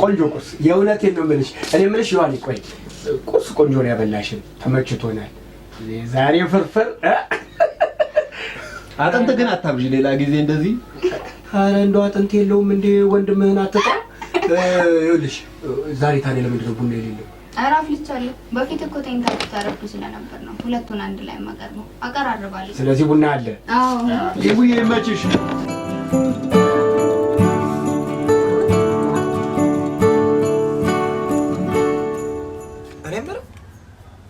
ቆንጆ ቁርስ። የእውነቴን ነው የምልሽ። እኔ የምልሽ ይዋል ቆይ ቁርስ ቆንጆ ነው ያበላሽን፣ ተመችቶናል። ዛሬ ፍርፍር አጥንት ግን አታብዢ ሌላ ጊዜ እንደዚህ። ኧረ እንደው አጥንት የለውም እንደ ወንድምህን አትጣ። ይኸውልሽ ዛሬ ታዲያ ለምንድን ነው ቡና የሌለው? ኧረ አፍልቻለሁ። በፊት እኮ ተኝታችሁ ታረዱ ስለነበር ነው ሁለቱን አንድ ላይ የማቀርበው። አቀራርባለሁ። ስለዚህ ቡና አለ። አዎ ይቡዬ ይመችሽ።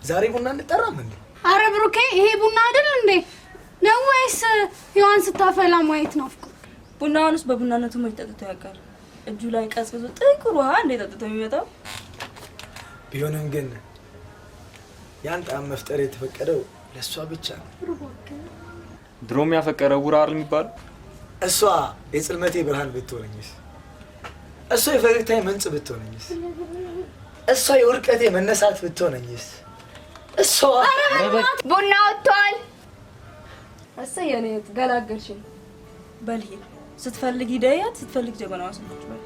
ዛሬ ቡና እንጠራም እንዴ? አረ ብሩኬ ይሄ ቡና አይደል እንዴ? ነው ወይስ ዮሐን ስታፈላ ማየት ነው? ቡናውንስ በቡናነቱ መች ጠጥቶ ያውቃል? እጁ ላይ ቀዝቅዞ ጥቁር ውሃ እንዴ ጠጥቶ የሚመጣው? ቢሆንም ግን ያን ጣም መፍጠር የተፈቀደው ለሷ ብቻ ነው። ድሮም ያፈቀረው ውራ አይደል የሚባለው? እሷ የጽልመቴ ብርሃን ብትሆነኝስ? እሷ የፈገግታዬ ምንጭ ብትሆነኝስ? እሷ የውድቀቴ መነሳት ብትሆነኝስ? እሷ ቡና ወጥቷል። እሰይ የኔ ገላገልሽኝ። በል ሂድ። ስትፈልጊ ደያት፣ ስትፈልጊ ጀበናዋ ስል ቁጭ በል።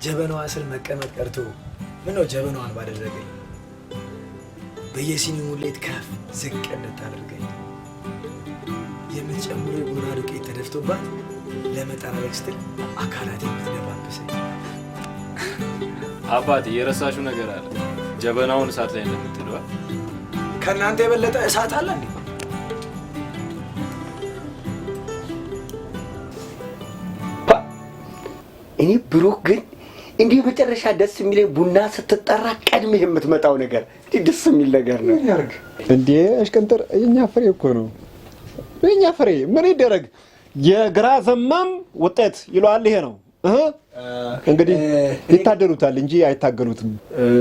ጀበናዋ ስል መቀመጥ ቀርቶ ምነው ጀበናዋን ባደረገኝ። በየሲኒው ሙሌት ከፍ ዝቅ እንድታደርገኝ የምትጨምሩ የቡና ዱቄት ተደፍቶባት ለመጠራረግ ስትል አካላት የምትደባብሰኝ። አባቴ የረሳሽው ነገር አለ። ጀበናውን እሳት ላይ እንደምትጥለው ከእናንተ የበለጠ እሳት አለ እንዴ? እኔ ብሩክ ግን እንዲህ መጨረሻ ደስ የሚለኝ ቡና ስትጠራ ቀድመህ የምትመጣው ነገር እንዲህ ደስ የሚል ነገር ነው። ያርግ እንዴ አሽቀንጥር የኛ ፍሬ እኮ ነው። የኛ ፍሬ ምን ይደረግ? የግራ ዘመም ውጤት ይሏል። ይሄ ነው እንግዲህ ይታደሉታል እንጂ አይታገሉትም።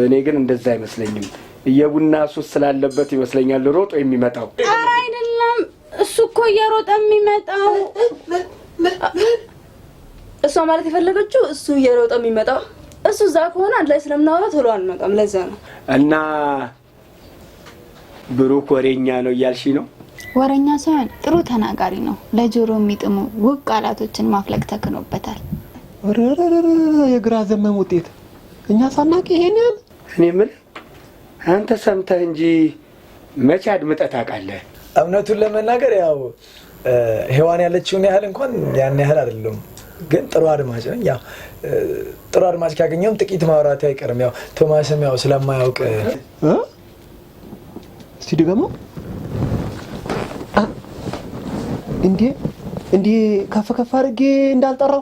እኔ ግን እንደዛ አይመስለኝም። የቡና ሱስ ስላለበት ይመስለኛል ሮጦ የሚመጣው። ኧረ አይደለም፣ እሱ እኮ እየሮጠ የሚመጣው። እሷ ማለት የፈለገችው እሱ እየሮጠ የሚመጣው። እሱ እዛ ከሆነ አንድ ላይ ስለምናወራ ቶሎ አንመጣም። ለዛ ነው። እና ብሩክ ወሬኛ ነው እያልሽ ነው? ወሬኛ ሳይሆን ጥሩ ተናጋሪ ነው። ለጆሮ የሚጥሙ ውብ ቃላቶችን ማፍለቅ ተክኖበታል። የግራ ዘመም ውጤት እኛ ሳናቅ ይሄን ያህል። እኔ ምን አንተ ሰምተህ እንጂ መቼ አድምጠህ ታውቃለህ? እውነቱን ለመናገር ያው ሔዋን ያለችውን ያህል እንኳን ያን ያህል አይደለም፣ ግን ጥሩ አድማጭ ነኝ። ያው ጥሩ አድማጭ ካገኘውም ጥቂት ማውራት አይቀርም። ያው ቶማስም ያው ስለማያውቅ እስቲ ድገሞ እንዴ ከፍ ከፍ አድርጌ እንዳልጠራው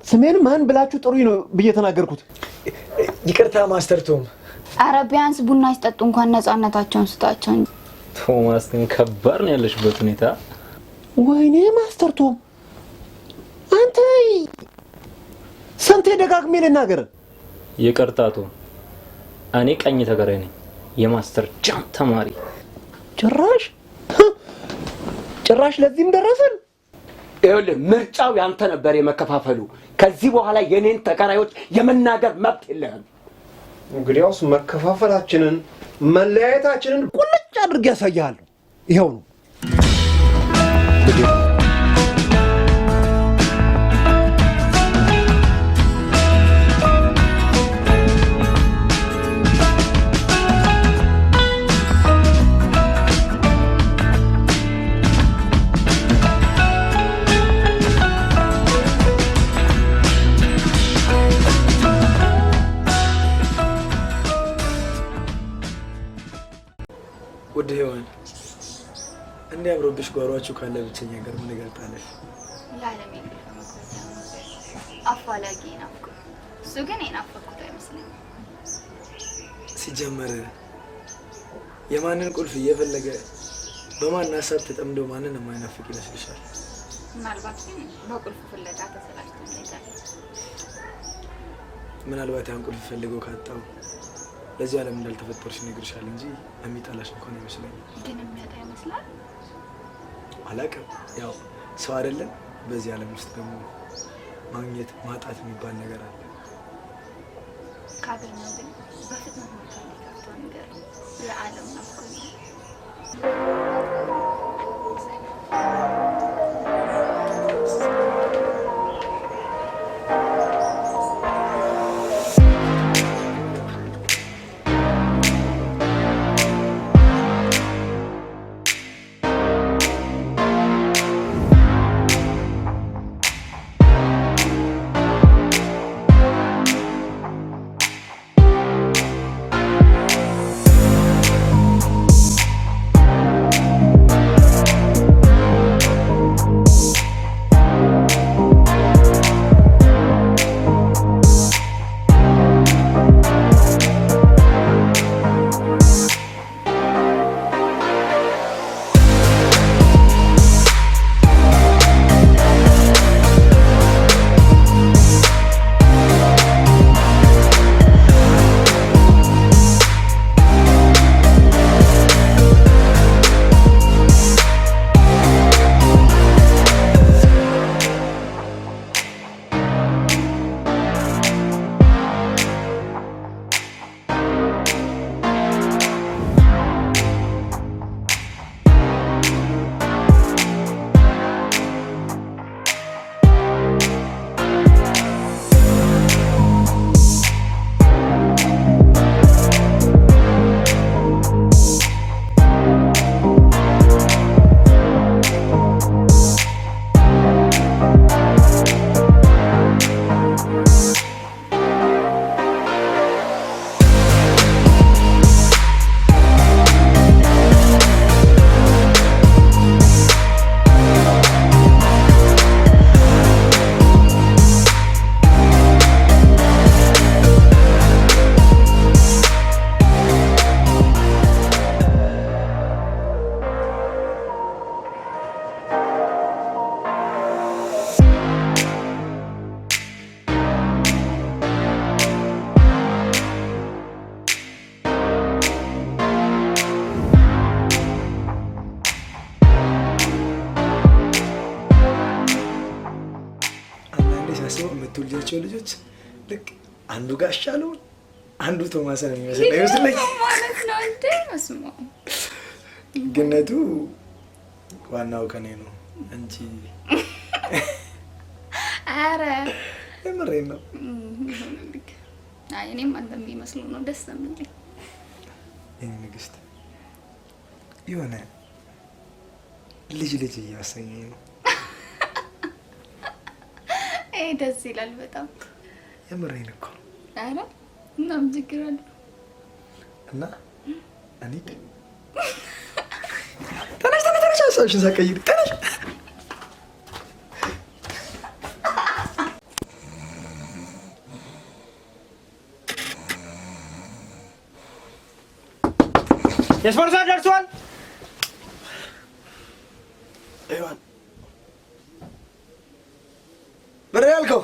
ስሜን ማን ብላችሁ ጥሩኝ ነው ብዬ ተናገርኩት። ይቅርታ ማስተር ቶም። ኧረ ቢያንስ ቡና ሲጠጡ እንኳን ነፃነታቸውን ስጣቸው እንጂ። ቶማስ ግን ከባድ ነው ያለሽበት ሁኔታ። ወይኔ ማስተር ቶም አንተ ስንቴ ደጋግሜ ልናገር? ይቅርታ ቶም፣ እኔ ቀኝ ተገራይ ነኝ፣ የማስተር ጃም ተማሪ። ጭራሽ ለዚህም ደረሰን። ይኸውልህ ምርጫው ያንተ ነበር የመከፋፈሉ። ከዚህ በኋላ የኔን ተከራዮች የመናገር መብት የለህም። እንግዲያውስ መከፋፈላችንን መለያየታችንን ቁልጭ አድርጌ ያሳያለሁ። ይኸው ነው። ውድ ሔዋን እንዲህ አብሮብሽ ጓሯችሁ ካለ ብቸኛ ነገር ምን ይገልጣለሽ? ለዓለም አፋላጊ ናፍቁ። እሱ ግን የናፈኩት አይመስለኝም። ሲጀመር የማንን ቁልፍ እየፈለገ በማን ሀሳብ ተጠምዶ ማንን የማይናፍቅ ይመስልሻል? ምናልባት ግን በቁልፍ ፍለጋ ተሰላችተን ይታል። ምናልባት ያን ቁልፍ ፈልገው ካጣው ለዚህ ዓለም እንዳልተፈጠርሽ ይነግርሻል እንጂ የሚጣላሽ እንኳን አይመስለኝም። ግን የሚያጣ ይመስላል። አላውቅም። ያው ሰው አይደለም። በዚህ ዓለም ውስጥ ደግሞ ማግኘት ማጣት የሚባል ነገር አለ። ካገኘው ግን በፍጥነት ማካፈል ነገር የዓለም ናፍቆኝ የምትወልጃቸው ልጆች ልክ አንዱ ጋሻ ነው አንዱ ቶማስን የሚመስል አይመስልኝ ማለት ነው እንዴ? መስሞ ግነቱ ዋናው ከኔ ነው እንጂ አረ የምሬን ነው። አይ እኔም አንተም ቢመስሉ ነው ደስ የሚለኝ። የኔ ንግስት የሆነ ልጅ እያሰኘኝ ነው። ደስ ይላል በጣም የምሬን እኮ። አረ እናም ችግር አለ እና እኔ ተነሽ ሀሳብሽን ሳትቀይሪ ተነሽ። የስፖርት ሰዓት ደርሷል። ይዋን ምን ያልከው?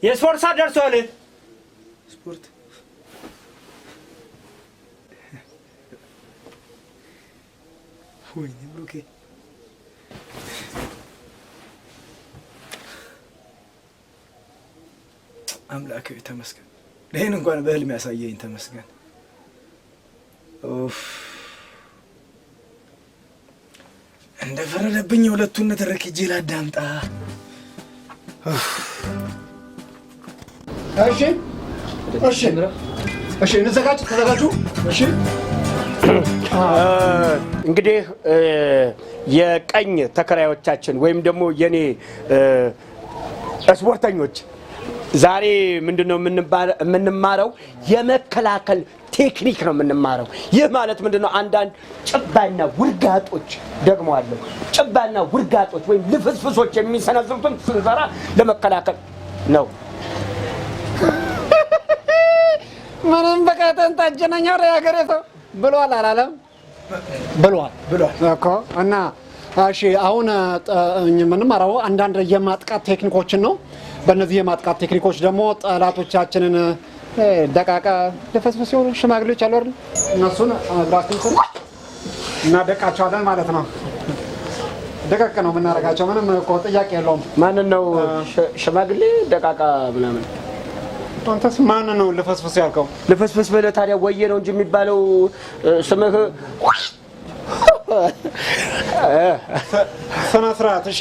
የስፖርት ሰዓት ደርሷል። ስፖርት ወይኔ ብሩኬ አምላክ ተመስገን። ይሄን እንኳን በህልም ያሳየኝ ተመስገን። ኦፍ እንደፈረደብኝ ሁለቱን ተረክጄ ላዳምጣ። እሺ እንዘጋጅ፣ ተዘጋጁ። እሺ እንግዲህ የቀኝ ተከራዮቻችን ወይም ደግሞ የኔ ስፖርተኞች ዛሬ ምንድነው የምንማረው? የመከላከል ቴክኒክ ነው የምንማረው። ይህ ማለት ምንድነው? አንዳንድ ጭባና ውርጋጦች ደግሞ አለ። ጭባና ውርጋጦች ወይም ልፍስፍሶች የሚሰነዝሩትን ስንሰራ ለመከላከል ነው። ምንም በቃተን ታጀነኛው ያገሬ ሰው ብሏል አላለም? ብሏል እኮ እና እሺ አሁን የምንማረው አንዳንድ የማጥቃት ቴክኒኮችን ነው። በእነዚህ የማጥቃት ቴክኒኮች ደግሞ ጠላቶቻችንን ደቃቃ ለፈስፈስ የሆኑ ሽማግሌዎች አሉ አይደል? እነሱን እግራችን እናደቃቸዋለን ማለት ነው። ደቃቃ ነው የምናደርጋቸው። ምንም እኮ ጥያቄ የለውም። ማንን ነው ሽማግሌ ደቃቃ ምናምን? አንተስ ማን ነው ልፈስፈስ ያልከው? ልፈስፈስ በለ ታዲያ ወዬ ነው እንጂ የሚባለው ስምህ ስነ ስርዓት። እሺ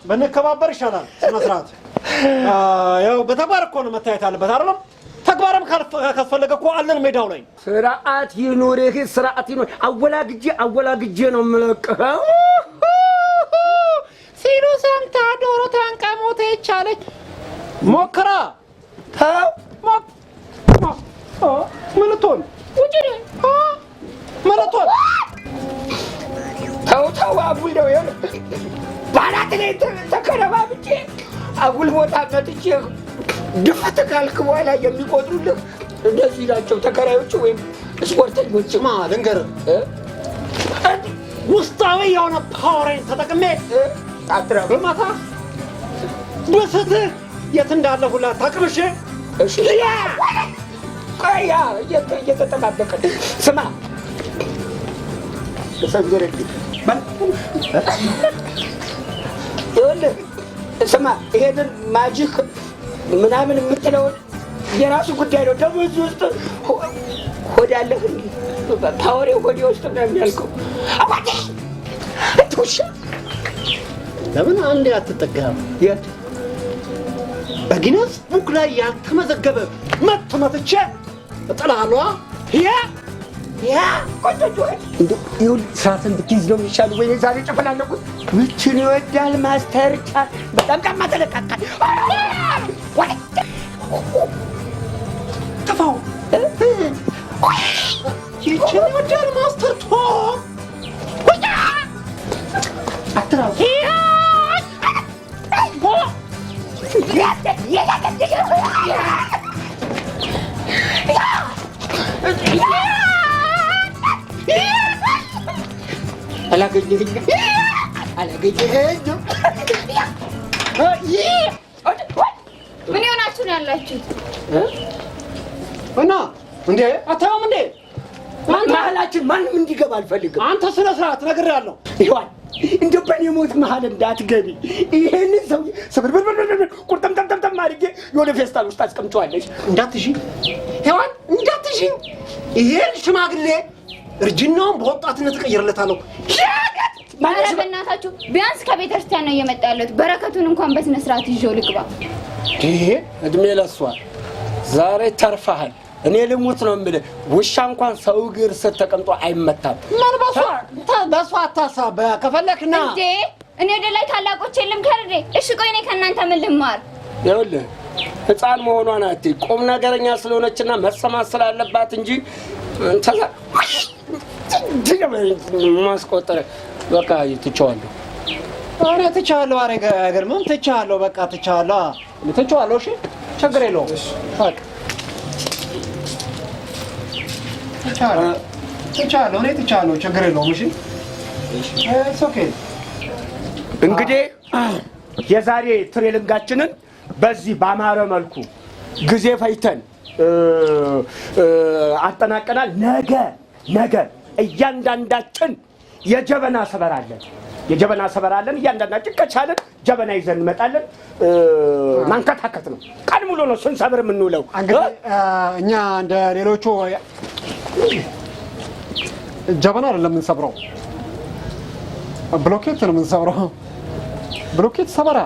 ብንከባበር ይሻላል። ስነ ስርዓት ያው በተግባር እኮ ነው መታየት አለበት አይደለም? ተግባርም ካስፈለገ እኮ አለን ሜዳው ላይ። ስርዓት ይኑርህ፣ ስርዓት ይኑር። አወላግጄ ነው የምለቅህ ሲሉ ሰምታ ዶሮ ታንቃ ሞተች አለች። ሞክራ ተው ምን ልትሆን ውጪ ምን ልትሆን ተው አጉል ነው ይሄ ባላት ላይ ተከረባብጬ አጉል ቦታ መጥቼ ድፍት ካልክ በኋላ የሚቆጥሩልህ እንደዚህ ናቸው ተከራዮች ወይም ስፖርተኞች። ልንገርህ ውስጣዊ የሆነ ፓወሬን ተጠቅሜ አጥራ በማታ በስትህ የት እንዳለ ሁላ ታቅምሽ። እሺ ቆያ እየተጠባበቀ ስማ ሰንጀረኝ ይኸውልህ ስማ ይሄንን ማጂክ ምናምን የምትለውን የራሱ ጉዳይ ነው። ደግሞ እዚህ ውስጥ ሆዳለህ ፓወሬ ሆዴ ውስጥ ምናምን ያልከው አባቴ ትውሻ ለምን አንዴ አትጠጋም? የት በጊነስ ቡክ ላይ ያልተመዘገበ መጥቼ እጥላለሁ። ይሁን ሰዓትን ብትይዝ ነው የሚሻሉ። ወይ ዛሬ ጨፈላለኩት ምችን ይወዳል ማስተር በጣም ቀማ ተለቃቃል። ጥፋው ይችን ይወዳል ማስተር አትራው አላገኘኸኝም። ምን ሆናችሁ ነው ያላችሁት? እና እንዴ አታውም እንዴ? መሀላችን ማንም እንዲገባ አልፈልግም። አንተ ስነ ስርዓት ነግሬሃለሁ። ይዋል እንደው በእኔ ሞት መሀል እንዳትገቢ። ይሄንን ሰው ስብርብርብርብር ቁርጠምጠምጠም አድርጌ የሆነ ፌስታል ውስጥ አስቀምጨዋለሽ። እንዳትሺ ሔዋን እንዳትሺ። ይሄን ሽማግሌ እርጅናውን በወጣትነት እቀይርለታለሁ። ኧረ በእናታችሁ ቢያንስ ከቤተክርስቲያን ነው እየመጣ ያለሁት። በረከቱን እንኳን በስነ ስርዓት ይዤው ልግባ። ይሄ እድሜ ለሷ ዛሬ ተርፈሃል። እኔ ልሙት ነው የምልህ። ውሻ እንኳን ሰው እግር ስር ተቀምጦ አይመታም። ምን በሷ አታሳብ። ከፈለክና እንዴ እኔ ወደ ላይ ታላቆች የለም ከርዴ። እሺ ቆይ እኔ ከእናንተ ምን ልማር? ይኸውልህ ህፃን መሆኗን አትይ። ቁም ነገረኛ ስለሆነችና መሰማት ስላለባት እንጂ ማስቆጠረ በቃ ትቼዋለሁ። እኔ ትቼዋለሁ። አይገርምም? ትቼዋለሁ። በቃ ትቼዋለሁ። እሺ ችግር የለውም። በቃ ትቼዋለሁ። እኔ ትቼዋለሁ። ችግር የለውም። እሺ ኢትስ ኦኬ። እንግዲህ የዛሬ ትሬኒንጋችንን በዚህ ባማረ መልኩ ጊዜ ፈይተን አጠናቀናል። ነገ እያንዳንዳችን የጀበና ሰበር አለን። እያንዳንዳችን ከቻለን ጀበና ይዘን እንመጣለን። ማንከታከት ነው። ቀን ሙሉ ነው ስንሰብር የምንውለው። እኛ እንደ ሌሎቹ ጀበና አይደለም የምንሰብረው፣ ብሎኬት ነው የምንሰብረው። ብሎኬት ሰበራ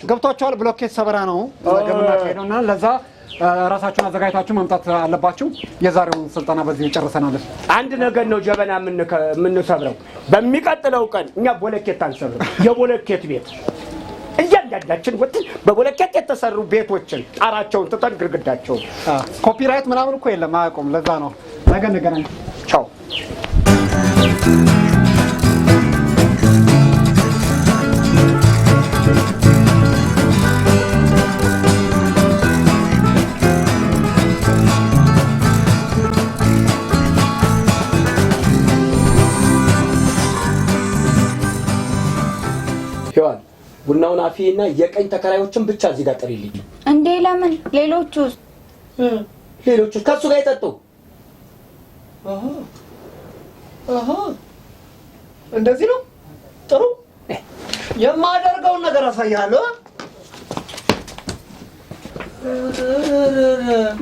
ገብቷቸዋል። ብሎኬት ሰበራ ነው ገምናካሄደውና ለዛ ራሳችሁን አዘጋጅታችሁ መምጣት አለባችሁ። የዛሬውን ስልጠና በዚህ ጨርሰናል። አንድ ነገር ነው ጀበና የምንሰብረው። በሚቀጥለው ቀን እኛ ቦለኬት አንሰብርም። የቦለኬት ቤት እያንዳንዳችን ወጥተን በቦለኬት የተሰሩ ቤቶችን ጣራቸውን ትተን ግድግዳቸውን ኮፒራይት ምናምን እኮ የለም አያውቁም። ለዛ ነው። ነገ እንገናኝ። ቻው። ቡናውን አፊና የቀኝ ተከራዮችን ብቻ እዚህ ጋር ጥሪልኝ። እንዴ ለምን? ሌሎቹስ ከሱ ጋር ይጠጡ። እንደዚህ ነው ጥሩ። የማደርገውን ነገር አሳያለሁ።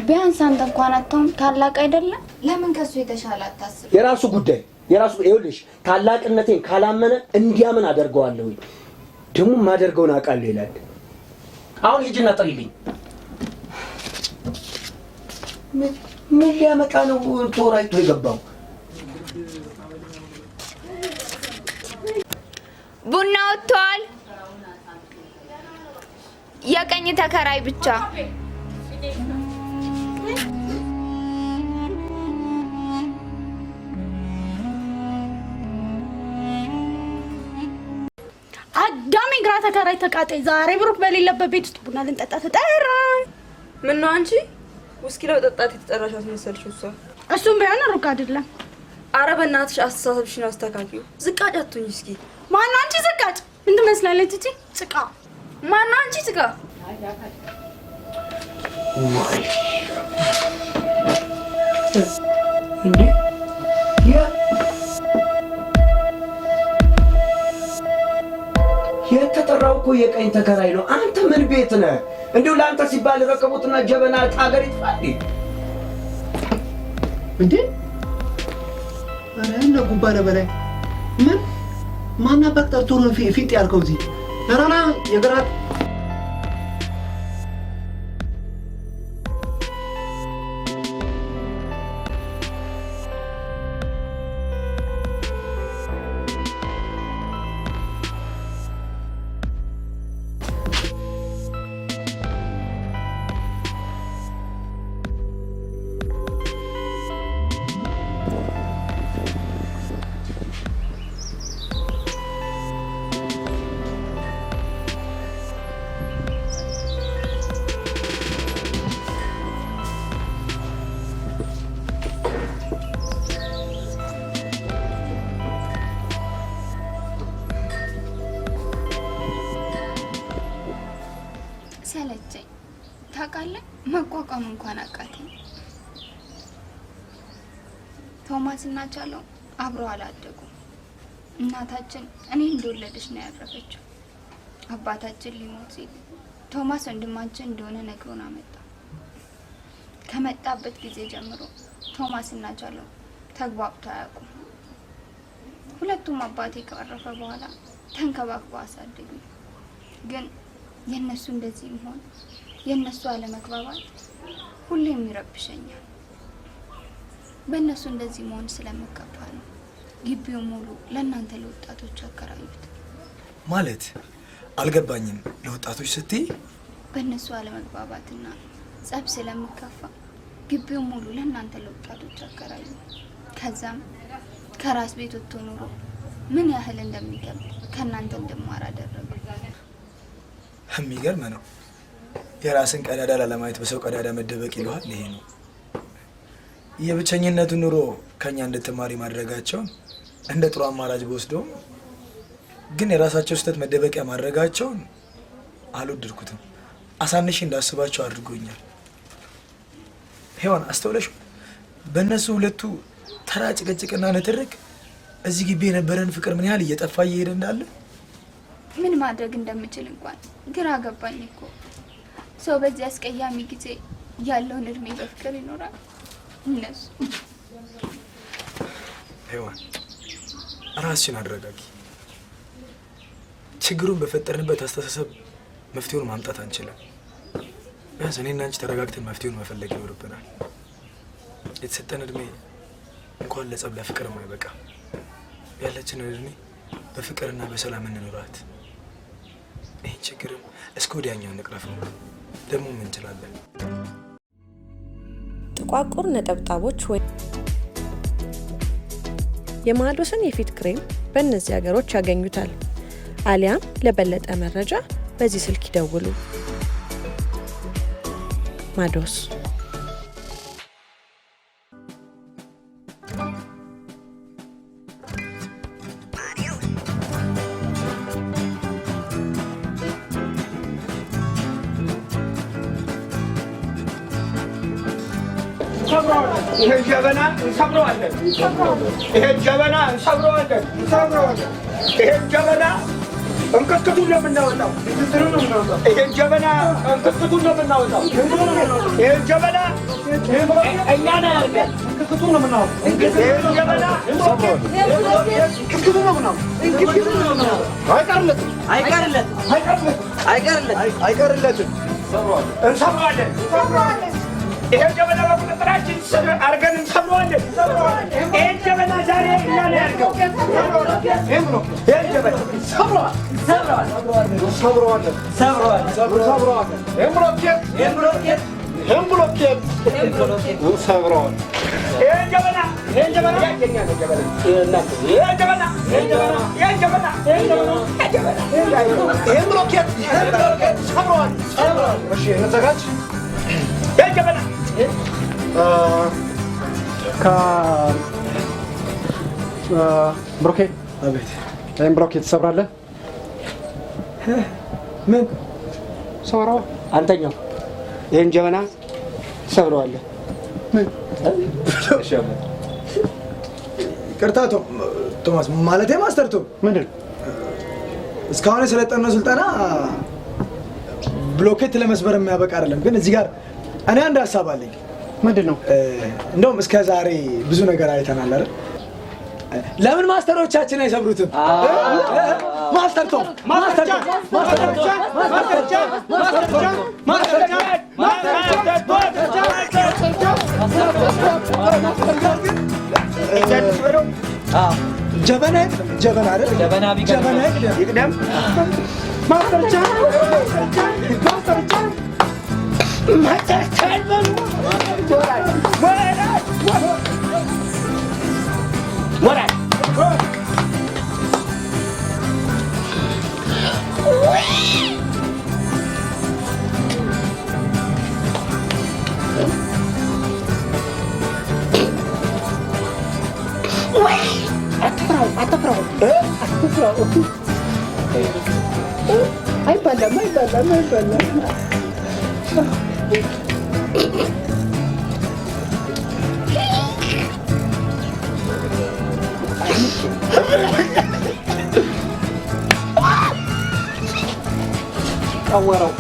ቢያንስ አንተ እንኳን አትሆን ታላቅ አይደለም? ለምን ከሱ የተሻለ አታስብ? የራሱ ጉዳይ የራሱ ይኸውልሽ፣ ታላቅነቴን ካላመነ እንዲያምን አደርገዋለሁ። ደግሞ ማደርገውን አውቃለሁ ይላል። አሁን ሂጂና ጥሪልኝ። ምን ሊያመጣ ነው ተወራይቶ የገባው? ቡና ወጥቷል። የቀኝ ተከራይ ብቻ። አዳሜ ግራ ተከራይ ተቃጣይ። ዛሬ ብሩክ በሌለበት ቤት ውስጥ ቡና ልንጠጣ ተጠራን። ምን ነው አንቺ ውስኪ ለመጠጣት የተጠራሽ አስመሰልሽው? እሱም ቢሆን ሩቅ አይደለም። ኧረ በእናትሽ አስተሳሰብሽን አስተካክዩ። ዝቃጭ አትሁኝ እስኪ። ማነው አንቺ ዝቃጭ? ምን ትመስላለች እቺ ጭቃ? ማነው አንቺ ጭቃ? እንዴ የተጠራው እኮ የቀኝ ተከራይ ነው። አንተ ምን ቤት ነህ? እንዲሁ ለአንተ ሲባል ረከቦትና ጀበና ታገር ይጥፋል እንዴ? አረ እንደ ጉባለ በላይ ምን ማናባክ ጠርቶ ነው ፊት ያልከው? እዚህ ለራና የግራ ሰለቸኝ ታውቃለህ። መቋቋም እንኳን አቃተኝ። ቶማስ እና ቻለው አብረው አላደጉም። እናታችን እኔ እንደወለደች ነው ያረፈችው። አባታችን ሊሞት ሲል ቶማስ ወንድማችን እንደሆነ ነግሮን አመጣ። ከመጣበት ጊዜ ጀምሮ ቶማስ እና ቻለው ተግባብተው አያውቁም። ሁለቱም አባቴ ካረፈ በኋላ ተንከባክበው አሳደጉኝ። ግን የነሱ እንደዚህ መሆን የነሱ አለመግባባት ሁሌም ይረብሸኛል። በእነሱ እንደዚህ መሆን ስለምከፋ ነው ግቢው ሙሉ ለእናንተ ለወጣቶች አከራዩት። ማለት አልገባኝም። ለወጣቶች ስትይ? በእነሱ አለመግባባትና ጸብ ስለምከፋ ግቢው ሙሉ ለእናንተ ለወጣቶች አከራዩ። ከዛም ከራስ ቤት ወጥቶ ኑሮ ምን ያህል እንደሚገባ ከእናንተ እንድማር አደረጉ። የሚገርም ነው። የራስን ቀዳዳ ላለማየት በሰው ቀዳዳ መደበቅ ይለዋል። ይሄ ነው የብቸኝነቱ ኑሮ ከኛ እንድትማሪ ማድረጋቸውን እንደ ጥሩ አማራጭ በወስደውም ግን የራሳቸው ስህተት መደበቂያ ማድረጋቸውን አልወደድኩትም። አሳንሽ እንዳስባቸው አድርጎኛል። ሔዋን አስተውለሽ በእነሱ ሁለቱ ተራ ጭቅጭቅና ንትርክ እዚህ ግቢ የነበረን ፍቅር ምን ያህል እየጠፋ እየሄደ እንዳለ ምን ማድረግ እንደምችል እንኳን ግራ ገባኝ እኮ። ሰው በዚህ አስቀያሚ ጊዜ ያለውን እድሜ በፍቅር ይኖራል? እነሱ ሔዋን ራስሽን አረጋጊ። ችግሩን በፈጠርንበት አስተሳሰብ መፍትሄውን ማምጣት አንችልም። ቢያንስ እኔና አንቺ ተረጋግተን መፍትሄውን መፈለግ ይኖርብናል። የተሰጠን እድሜ እንኳን ለጸብ ለፍቅር ማይበቃ። ያለችንን እድሜ በፍቅርና በሰላም እንኖራት። ይህን ችግርም እስከ ወዲያኛው እንቅረፍ ነው። ደግሞ ምን እንችላለን? ጥቋቁር ነጠብጣቦች ወይ የማዶስን የፊት ክሬም በእነዚህ ሀገሮች ያገኙታል። አሊያም ለበለጠ መረጃ በዚህ ስልክ ይደውሉ። ማዶስ ይሄ ጀበና እንሰብረዋለን። ይሄ ጀበና እንሰብረዋለን። ይሄ ጀበና እንቅጥቅጡን ነው የምናወጣው። ይሄ ጀበና እንቅጥቅጡን ነው የምናወጣው። ይሄ ጀበና እኛ ነን ያደርገን። እንቅጥቅጡን ነው የምናወጣው። ይሄ ጀበና እንቅጥቅጡን ነው የምናወጣው። አይቀርለትም። እንሰብረዋለን። ይሄ ጀበና በቁጥጥራችን ስር አድርገን እንሰብረዋለን። ይሄ ጀበና ዛሬ እኛ ነን ያደርገው። ይሄ ጀበና ብሮኬ አቤት። ይህን ብሮኬ ትሰብራለህ? ምን ሰብረዋ? አንተኛው ይህን ጀበና ትሰብረዋለህ። ይቅርታ ቶማስ፣ ማለቴ ማስተር ቶም። ምንድን እስካሁን የሰለጠነው ስልጠና ብሎኬት ለመስበር የሚያበቃ አይደለም። ግን እዚህ ጋር እኔ አንድ ሀሳብ አለኝ። ምንድን ነው? እንደውም እስከ ዛሬ ብዙ ነገር አይተናል አይደል? ለምን ማስተሮቻችን አይሰብሩትም? ማስተር ቶም ጀበና ጀበና አይደል? ጀበና ይቅደም። ማስተርቻ አይባላም። ቀወረው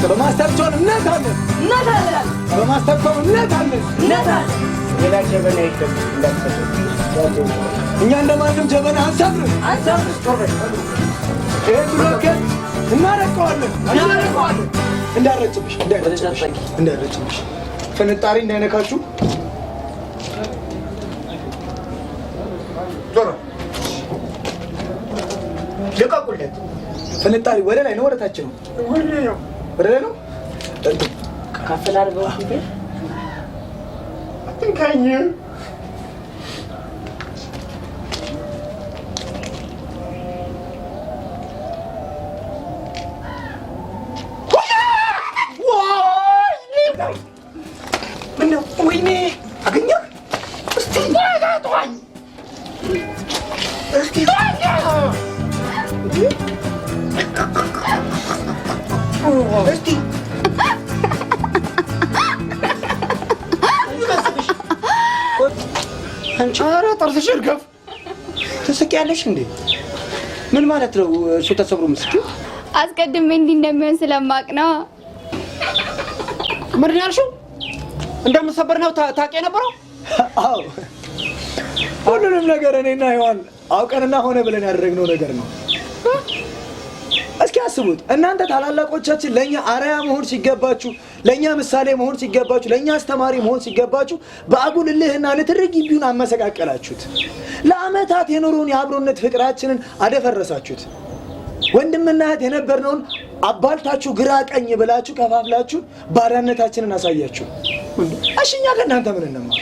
በማስተርቶን እምነት አለን። በማስተርቶን እምነት አለን። ሌላ ጀበና የለም። እኛ እንደማንም ጀበና አንሰብርም። ይሄን ብሎኬት እናረቀዋለን። እንዳረጭብሽ ፍንጣሪ እንዳይነካችሁ። ልቀቁለት። ፍንጣሪ ወደ ላይ ነው ወደ ታች ነው? ወደ ላይ ነው። ከፍል አድርገው አትንካኝ። ምነው? ወይኔ አገኘህ? እስቲ ያጋጥዋኝ እስቲ እስቲ አንቺ ኧረ ጠርተሽ እርገፍ ትስቂያለሽ እንዴ? ምን ማለት ነው እሱ ተሰብሮ ምስኪን? አስቀድሜ እንዲህ እንደሚሆን ስለማቅ ነው። ምንድን ነው ያልሽው? እንደምትሰበር ነው ታውቂ የነበረው? አዎ፣ ሁሉንም ነገር እኔና ሔዋን አውቀንና ሆነ ብለን ያደረግነው ነገር ነው። እስኪ አስቡት እናንተ ታላላቆቻችን ለኛ አርአያ መሆን ሲገባችሁ ለኛ ምሳሌ መሆን ሲገባችሁ ለኛ አስተማሪ መሆን ሲገባችሁ በአጉል እልህና ንትርክ ግቢውን አመሰቃቀላችሁት ለአመታት የኖረውን የአብሮነት ፍቅራችንን አደፈረሳችሁት ወንድምና እህት የነበርነውን አባልታችሁ ግራ ቀኝ ብላችሁ ከፋፍላችሁ ባሪያነታችንን አሳያችሁ እሺኛ ከእናንተ ምን እንማር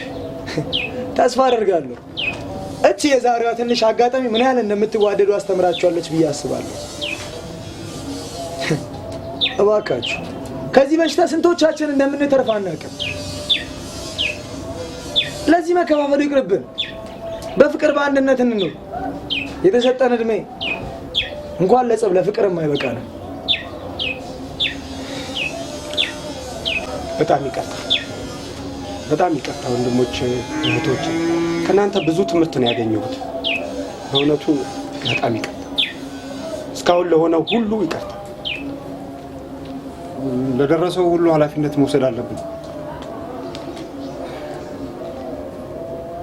ተስፋ አደርጋለሁ እቺ የዛሬዋ ትንሽ አጋጣሚ ምን ያህል እንደምትዋደዱ አስተምራችኋለች ብዬ አስባለሁ እባካችሁ ከዚህ በሽታ ስንቶቻችን እንደምንተርፍ አናውቅም ለዚህ መከፋፈሉ ይቅርብን በፍቅር በአንድነት እንኑር የተሰጠን እድሜ እንኳን ለጸብ ለፍቅርም አይበቃንም በጣም ይቅርታ ወንድሞች እህቶች ከናንተ ብዙ ትምህርት ነው ያገኘሁት በእውነቱ በጣም ይቅርታ እስካሁን ለሆነው ሁሉ ይቅርታ ለደረሰው ሁሉ ኃላፊነት መውሰድ አለብን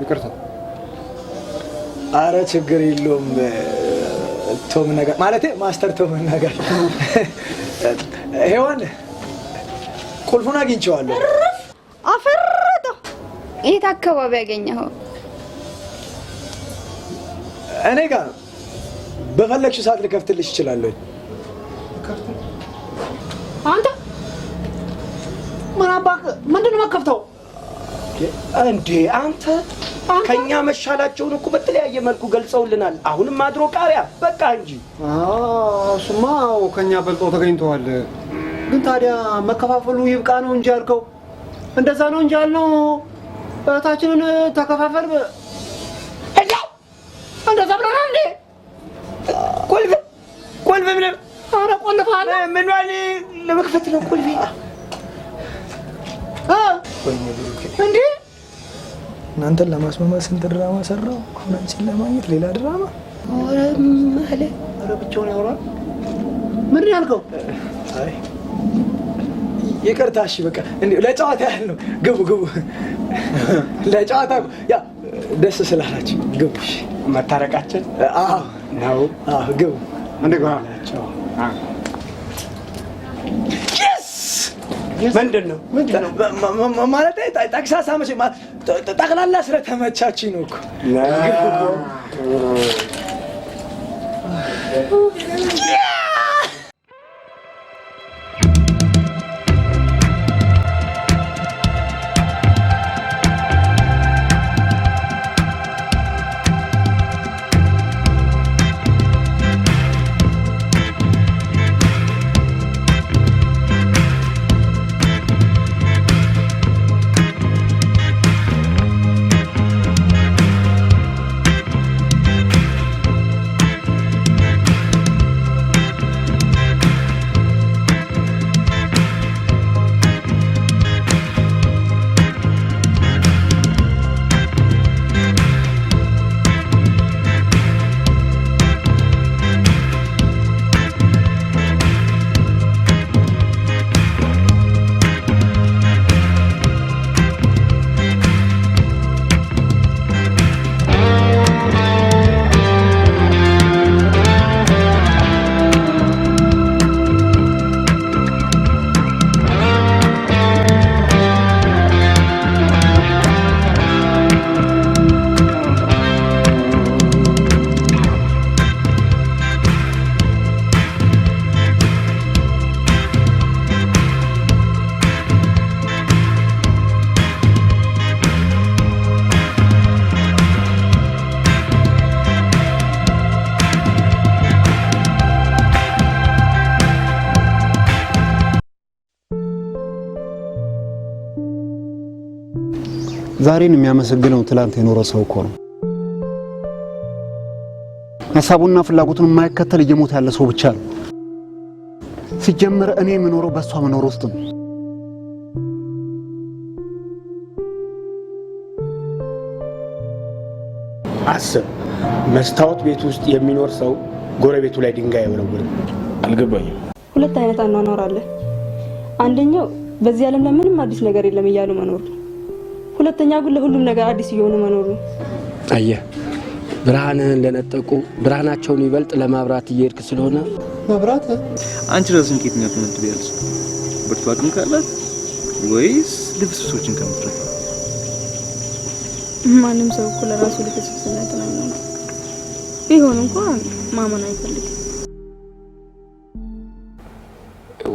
ይቅርታ አረ ችግር የለውም ቶም ነገር ማለቴ ማስተር ቶም ነገር ሄዋን ቁልፉን አግኝቼዋለሁ አፈረጠው የት አካባቢ ያገኘኸው እኔ ጋር በፈለግሽ ሰዓት ልከፍትልሽ እችላለሁ አንተ ምን አባክ ምንድነው መከፍተው እንዴ አንተ ከኛ መሻላቸውን እኮ በተለያየ መልኩ ገልጸውልናል አሁንም አድሮ ቃሪያ በቃ እንጂ እሱማ ከኛ በልጦ ተገኝተዋል ግን ታዲያ መከፋፈሉ ይብቃ ነው እንጂ አልከው እንደዛ ነው እንጂ አልነው እህታችንን ተከፋፈል እንደዛ ብለናል እንዴ ቁልፍ ምን ኧረ ቁልፍ አለ ምን ዋሊ ለመክፈት ነው ቁልፍ እንዴ እናንተን ለማስማማት ስንት ድራማ ሰራው አሁን አንቺን ለማግኘት ሌላ ድራማ ኧረ ብቻውን ያወራል ምንድን ያልከው አይ ይቅርታ እሺ በቃ እንዴ ለጨዋታ ያህል ነው ግቡ ለጨዋታ ያ ደስ ስላላችሁ ግቡ እሺ መታረቃችን ነው ግቡ እንደጋ ምንድነው ማለት ጠቅሳሳ መቼ ጠቅላላ ስለተመቻችኝ ነው እኮ ዛሬን የሚያመሰግነው ትላንት የኖረ ሰው እኮ ነው ሐሳቡና ፍላጎቱን የማይከተል እየሞተ ያለ ሰው ብቻ ነው ሲጀመር እኔ የምኖረው በሷ መኖር ውስጥ ነው አስብ መስታወት ቤት ውስጥ የሚኖር ሰው ጎረቤቱ ላይ ድንጋይ አይወረውርም አልገባኝም ሁለት አይነት አኗኗር አለ አንደኛው በዚህ ዓለም ላይ ምንም አዲስ ነገር የለም እያሉ መኖር ሁለተኛው ግን ለሁሉም ነገር አዲስ እየሆኑ መኖር ነው አየህ ብርሃንህን ለነጠቁ ብርሃናቸውን ይበልጥ ለማብራት እየሄድክ ስለሆነ መብራት አንቺ ራስን ከየትኛው ትመድቢያለሽ? ብርቱ አቅም ካላት ወይስ ልፍስፍሶችን ከምትረዳ? ማንም ሰው እኮ ለራሱ ልፍስፍስነት ነው ቢሆን እንኳን ማመን አይፈልግም።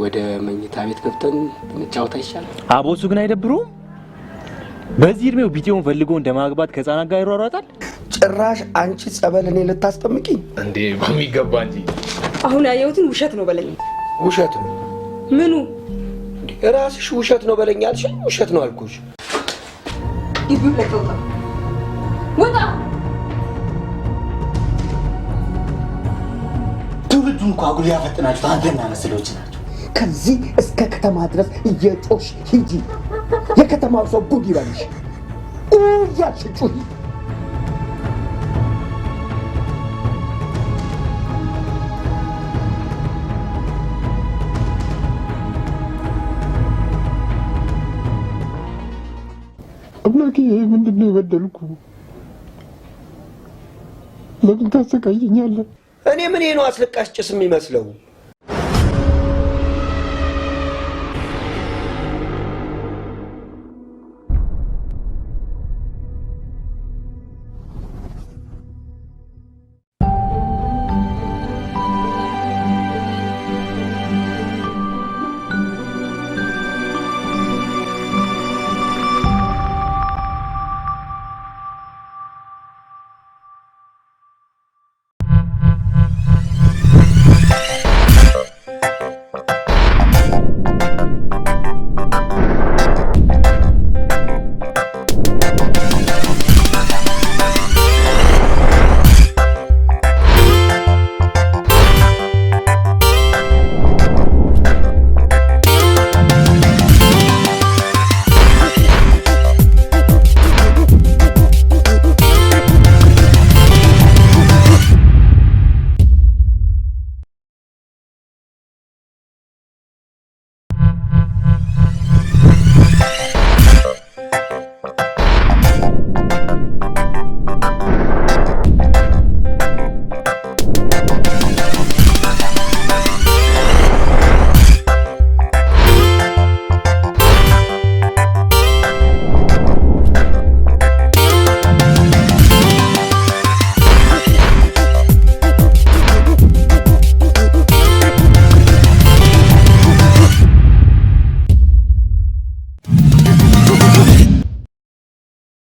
ወደ መኝታ ቤት ገብተን ብንጫወት አይሻልም? አቦሱ ግን አይደብሩም? በዚህ እድሜው ቢጤውን ፈልጎ እንደማግባት ከህፃናት ጋር ይሯሯጣል። ጭራሽ አንቺ ጸበል እኔ ልታስጠምቂኝ እንዴ? በሚገባ እንጂ። አሁን ያየሁትን ውሸት ነው በለኝ። ውሸት ነው? ምኑ? ራስሽ ውሸት ነው በለኝ አልሽኝ። ውሸት ነው አልኩሽ። ግቢው ለቀውጣ ወጣ። ትውልዱን እኮ አጉል ያፈጥናችሁ አንተና መስሎች ናቸው። ከዚህ እስከ ከተማ ድረስ እየጮሽ ሂጂ። የከተማው ሰው ጉድ ይበልሽ። እያልሽ ጩሂ። አምላኬ ምንድን ነው የበደልኩ? ለምን ታሰቃየኛለህ? እኔ ምን ነው አስለቃሽ ጭስ የሚመስለው?